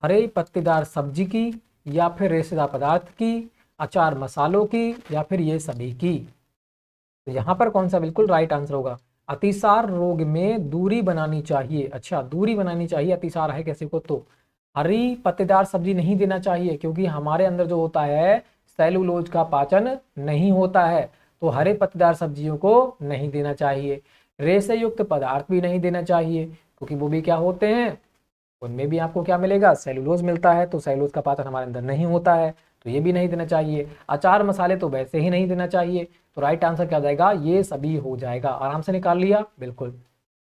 हरे पत्तेदार सब्जी की, या फिर रेशेदार पदार्थ की, अचार मसालों की, या फिर ये सभी की। तो यहाँ पर कौन सा बिल्कुल राइट आंसर होगा? अतिसार रोग में दूरी बनानी चाहिए। अच्छा, दूरी बनानी चाहिए, अतिसार है किसी को तो हरी पत्तेदार सब्जी नहीं देना चाहिए, क्योंकि हमारे अंदर जो होता है सेलुलोज का पाचन नहीं होता है, तो हरे पत्तेदार सब्जियों को नहीं देना चाहिए। रेशे युक्त पदार्थ भी नहीं देना चाहिए, क्योंकि वो भी क्या होते हैं, उनमें भी आपको क्या मिलेगा, सेलुलोज मिलता है, तो सेलुलोज का पाचन हमारे अंदर नहीं होता है, तो ये भी नहीं देना चाहिए। अचार मसाले तो वैसे ही नहीं देना चाहिए, तो राइट आंसर क्या हो जाएगा, ये सभी हो जाएगा। आराम से निकाल लिया, बिल्कुल।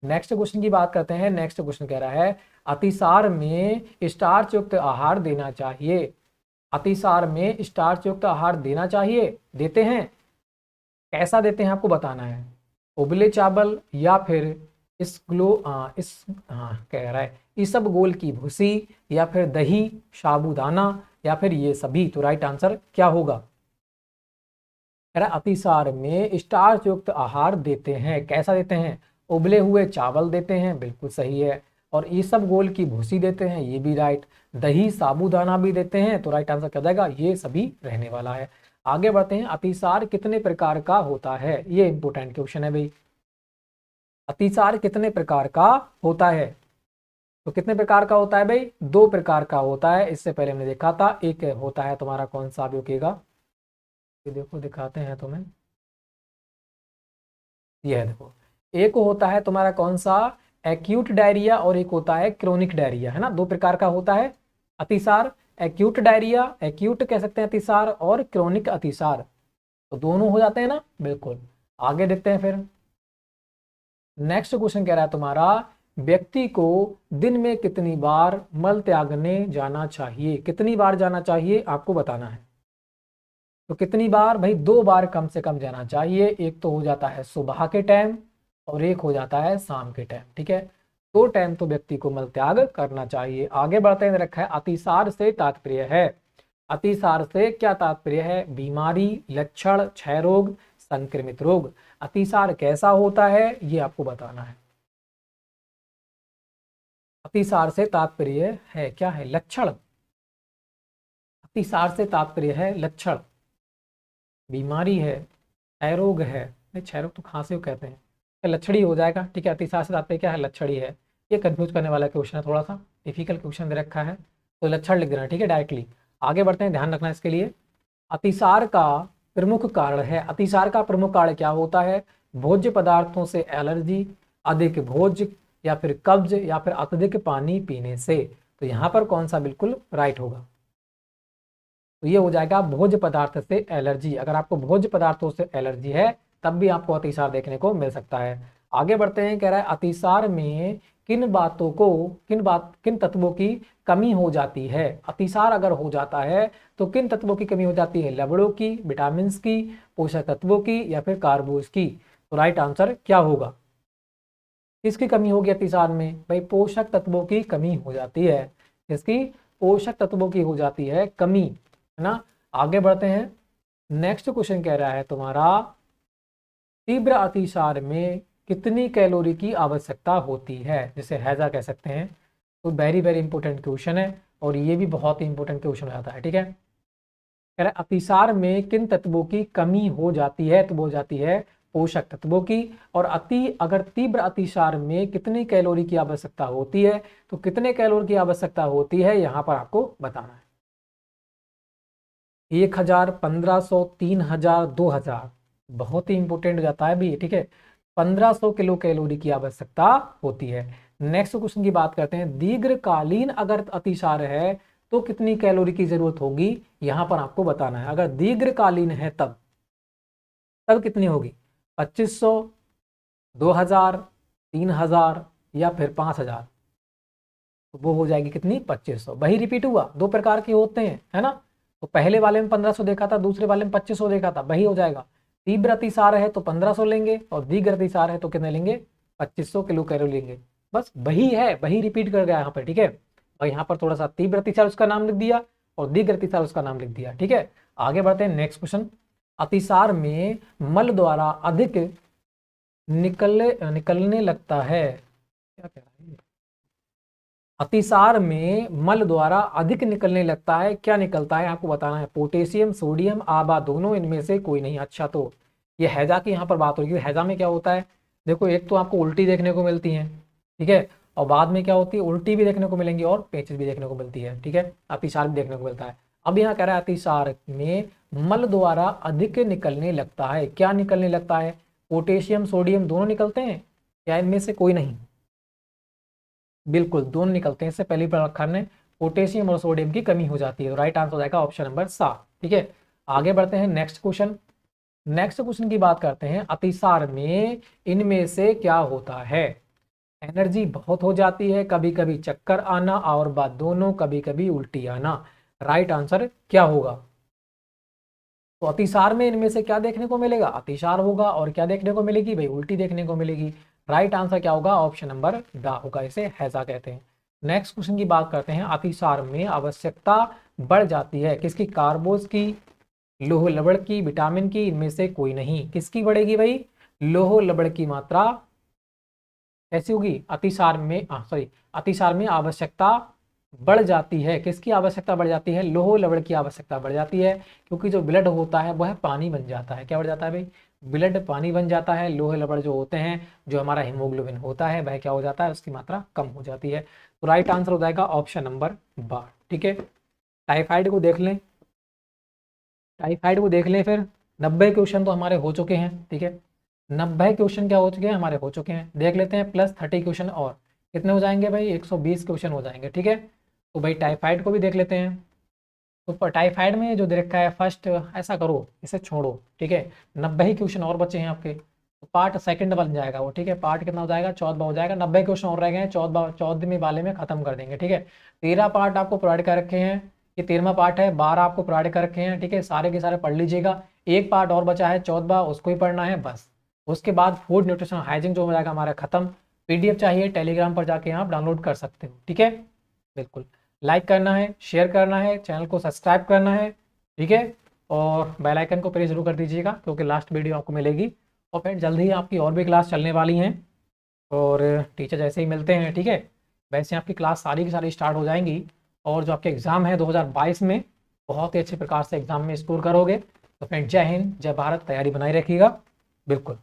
नेक्स्ट क्वेश्चन की बात करते हैं। नेक्स्ट क्वेश्चन कह रहा है अतिसार में स्टार्च युक्त आहार देना चाहिए। अतिसार में स्टार्च युक्त आहार देना चाहिए, देते हैं, कैसा देते हैं आपको बताना है। उबले चावल या फिर कह रहा है इसबगोल की भूसी या फिर दही, साबूदाना या फिर ये सभी, तो राइट आंसर क्या होगा। कह रहा है अतिसार में स्टार्च युक्त आहार देते हैं, कैसा देते हैं, उबले हुए चावल देते हैं, बिल्कुल सही है। और इसबगोल की भूसी देते हैं, ये भी राइट। दही, साबूदाना भी देते हैं, तो राइट आंसर क्या हो जाएगा, ये सभी रहने वाला है। आगे बढ़ते हैं। अतिसार कितने प्रकार का होता है, ये इंपोर्टेंट क्वेश्चन है भाई। अतिसार कितने प्रकार का होता है, तो कितने प्रकार का होता है भाई, 2 प्रकार का होता है। इससे पहले हमने देखा था, एक होता है तुम्हारा कौन सा, भी रुकेगा, ये देखो दिखाते हैं तुम्हें, ये देखो, एक होता है तुम्हारा कौन सा, एक्यूट डायरिया, और एक होता है क्रोनिक डायरिया, है ना, 2 प्रकार का होता है अतिसार। एक्यूट डायरिया, एक्यूट कह सकते हैं अतिसार, और क्रोनिक अतिसार, तो दोनों हो जाते हैं ना, बिल्कुल। आगे देखते हैं फिर। नेक्स्ट क्वेश्चन कह रहा है तुम्हारा, व्यक्ति को दिन में कितनी बार मल त्यागने जाना चाहिए, कितनी बार जाना चाहिए आपको बताना है। तो कितनी बार भाई, 2 बार कम से कम जाना चाहिए। एक तो हो जाता है सुबह के टाइम और एक हो जाता है शाम के टाइम, ठीक है। 2 टाइम तो व्यक्ति को मल त्याग करना चाहिए। आगे बढ़ते हैं, रखा है अतिसार से तात्पर्य है। अतिसार से क्या तात्पर्य है, बीमारी, लक्षण, क्षय रोग, संक्रमित रोग। अतिसार कैसा होता है ये आपको बताना है। अतिसार से तात्पर्य है क्या है, लक्षण। अतिसार से तात्पर्य है लक्षण, बीमारी है, क्षय रोग है, नहीं क्षय रोग तो खांसी को कहते हैं, लक्षणी हो जाएगा, ठीक है। अतिसार से तात्पर्य क्या है, लक्षणी है। ये कंफ्यूज करने वाला क्वेश्चन है, थोड़ा सा डिफिकल्ट क्वेश्चन दे रखा है, तो लक्षण लिख देना, ठीक है, डायरेक्टली। आगे बढ़ते हैं, ध्यान रखना इसके लिए। अतिसार का प्रमुख कारण है, अतिसार का प्रमुख कारण क्या होता है, भोज्य पदार्थों से एलर्जी, अधिक भोज्य, या फिर कब्ज, या फिर अत्यधिक पानी पीने से। तो यहाँ पर कौन सा बिल्कुल राइट होगा, तो ये हो जाएगा भोज्य पदार्थ से एलर्जी। अगर आपको भोज्य पदार्थों से एलर्जी है तब भी आपको अतिसार देखने को मिल सकता है। आगे बढ़ते हैं, कह रहा है अतिसार में किन तत्वों की कमी हो जाती है। अतिसार अगर हो जाता है तो किन तत्वों की कमी हो जाती है, लवणों की, विटामिन की, पोषक तत्वों की, या फिर कार्बोज की। तो राइट आंसर क्या होगा, किसकी कमी होगी अतिसार में भाई, पोषक तत्वों की कमी हो जाती है। किसकी, पोषक तत्वों की हो जाती है कमी, है ना। आगे बढ़ते हैं। नेक्स्ट क्वेश्चन कह रहा है तुम्हारा, तीव्र अतिसार में कितनी कैलोरी की आवश्यकता होती है, जिसे हैजा कह सकते हैं। तो वेरी वेरी इंपॉर्टेंट क्वेश्चन है, और ये भी बहुत ही इंपॉर्टेंट क्वेश्चन हो जाता है, ठीक है। कह रहा है अतिसार में किन तत्वों की कमी हो जाती है, तो वो हो जाती है पोषक तत्वों की। और अगर तीव्र अतिसार में कितनी कैलोरी की आवश्यकता होती है, तो कितने कैलोरी की आवश्यकता होती है यहाँ पर आपको बताना है। 1000, 1500, 3000, 2000, बहुत ही इंपॉर्टेंट हो जाता है भी, ठीक है। 1500 किलो कैलोरी की आवश्यकता होती है। नेक्स्ट क्वेश्चन की बात करते हैं, दीर्घकालीन अगर अतिसार है तो कितनी कैलोरी की जरूरत होगी, यहां पर आपको बताना है। अगर दीर्घकालीन है तब कितनी होगी, 2500, 2000, 3000 या फिर 5000, तो वो हो जाएगी कितनी, 2500। वही रिपीट हुआ, 2 प्रकार के होते हैं, है ना। तो पहले वाले में 1500 देखा था, दूसरे वाले में 2500 देखा था, वही हो जाएगा। तीव्र अतिसार है तो 1500 लेंगे, और दीर्घ अतिसार है तो कितने लेंगे, 2500 किलो कैलोरी लेंगे। बस वही है, वही रिपीट कर गया यहाँ पर, ठीक है। और यहाँ पर थोड़ा सा तीव्र अतिसार उसका नाम लिख दिया और दीर्घ अतिसार उसका नाम लिख दिया, ठीक है। आगे बढ़ते हैं, नेक्स्ट क्वेश्चन। अतिसार में मल द्वारा अधिक निकलने लगता है, क्या कह रहा है, अतिसार में मल द्वारा अधिक निकलने लगता है, क्या निकलता है आपको बताना है। पोटेशियम, सोडियम, आबा, दोनों, इनमें से कोई नहीं। अच्छा, तो ये हैजा की यहाँ पर बात होगी। हैजा में क्या होता है, देखो, एक तो आपको उल्टी देखने को मिलती है, ठीक है, और बाद में क्या होती है, उल्टी भी देखने को मिलेंगी और पेचिश भी देखने को मिलती है, ठीक है, अतिसार भी देखने को मिलता है। अब यहाँ कह रहा है अतिसार में मल द्वारा अधिक निकलने लगता है। क्या निकलने लगता है? पोटेशियम सोडियम दोनों निकलते हैं या इनमें से कोई नहीं? बिल्कुल दोनों निकलते हैं। इससे पहले पढ़ रखा हमने, पोटेशियम और सोडियम की कमी हो जाती है। तो राइट आंसर हो जाएगा ऑप्शन नंबर 7। ठीक है, आगे बढ़ते हैं नेक्स्ट क्वेश्चन। नेक्स्ट क्वेश्चन की बात करते हैं, अतिसार में इनमें से क्या होता है? एनर्जी बहुत हो जाती है, कभी कभी चक्कर आना, और बात दोनों, कभी कभी उल्टी आना। राइट आंसर क्या होगा? तो अतिसार में इनमें से क्या देखने को मिलेगा? अतिसार होगा, और क्या देखने को मिलेगी भाई? उल्टी देखने को मिलेगी। राइट आंसर क्या होगा? ऑप्शन नंबर ड होगा, इसे हैजा कहते हैं। नेक्स्ट क्वेश्चन की बात करते हैं, अतिसार में आवश्यकता बढ़ जाती है किसकी? कार्बोज की, लौह लवण की, विटामिन की, इनमें से कोई नहीं। किसकी बढ़ेगी भाई? लौह लवण की मात्रा कैसी होगी? अतिसार में अतिसार में आवश्यकता बढ़ जाती है। किसकी आवश्यकता बढ़ जाती है? लौह लवण की आवश्यकता बढ़ जाती है, क्योंकि जो ब्लड होता है वह पानी बन जाता है। क्या बढ़ जाता है भाई? ब्लड पानी बन जाता है। लौह लवण जो होते हैं, जो हमारा हीमोग्लोबिन होता है, वह क्या हो जाता है? उसकी मात्रा कम हो जाती है। तो राइट आंसर हो जाएगा ऑप्शन नंबर 12। ठीक है, टाइफाइड को देख लें। टाइफाइड को देख लें फिर। 90 क्वेश्चन तो हमारे हो चुके हैं। ठीक है, 90 क्वेश्चन क्या हो चुके हैं? हमारे हो चुके हैं। देख लेते हैं प्लस 30 क्वेश्चन और कितने हो जाएंगे भाई? 120 क्वेश्चन हो जाएंगे। ठीक है, तो भाई टाइफाइड को भी देख लेते हैं। तो टाइफाइड में जो दे रखा है फर्स्ट, ऐसा करो इसे छोड़ो। ठीक है, 90 ही क्वेश्चन और बचे हैं आपके, तो पार्ट सेकंड बन जाएगा वो। ठीक है, पार्ट कितना हो जाएगा? 14 हो जाएगा। 90 क्वेश्चन और रह गए हैं, 14वें वाले में खत्म कर देंगे। ठीक है, 13 पार्ट आपको प्रोवाइड कर रखे हैं, ये 13वां पार्ट है। 12 आपको प्रोवाइड कर रखे हैं। ठीक है, सारे के सारे पढ़ लीजिएगा। एक पार्ट और बचा है 14वां, उसको ही पढ़ना है बस। उसके बाद फूड न्यूट्रिशन हाइजीन जो हो जाएगा हमारा खत्म। पीडीएफ चाहिए, टेलीग्राम पर जाके आप डाउनलोड कर सकते हो। ठीक है, बिल्कुल लाइक करना है, शेयर करना है, चैनल को सब्सक्राइब करना है। ठीक है, और बेल आइकन को प्रेस जरूर कर दीजिएगा, क्योंकि लास्ट वीडियो आपको मिलेगी। और फिर जल्द ही आपकी और भी क्लास चलने वाली हैं, और टीचर जैसे ही मिलते हैं, ठीक है, वैसे आपकी क्लास सारी की सारी स्टार्ट हो जाएंगी। और जो आपके एग्ज़ाम है 2022 में, बहुत ही अच्छे प्रकार से एग्ज़ाम में स्कोर करोगे। तो फ्रेंड, जय हिंद, जय भारत, तैयारी बनाए रखिएगा। बिल्कुल।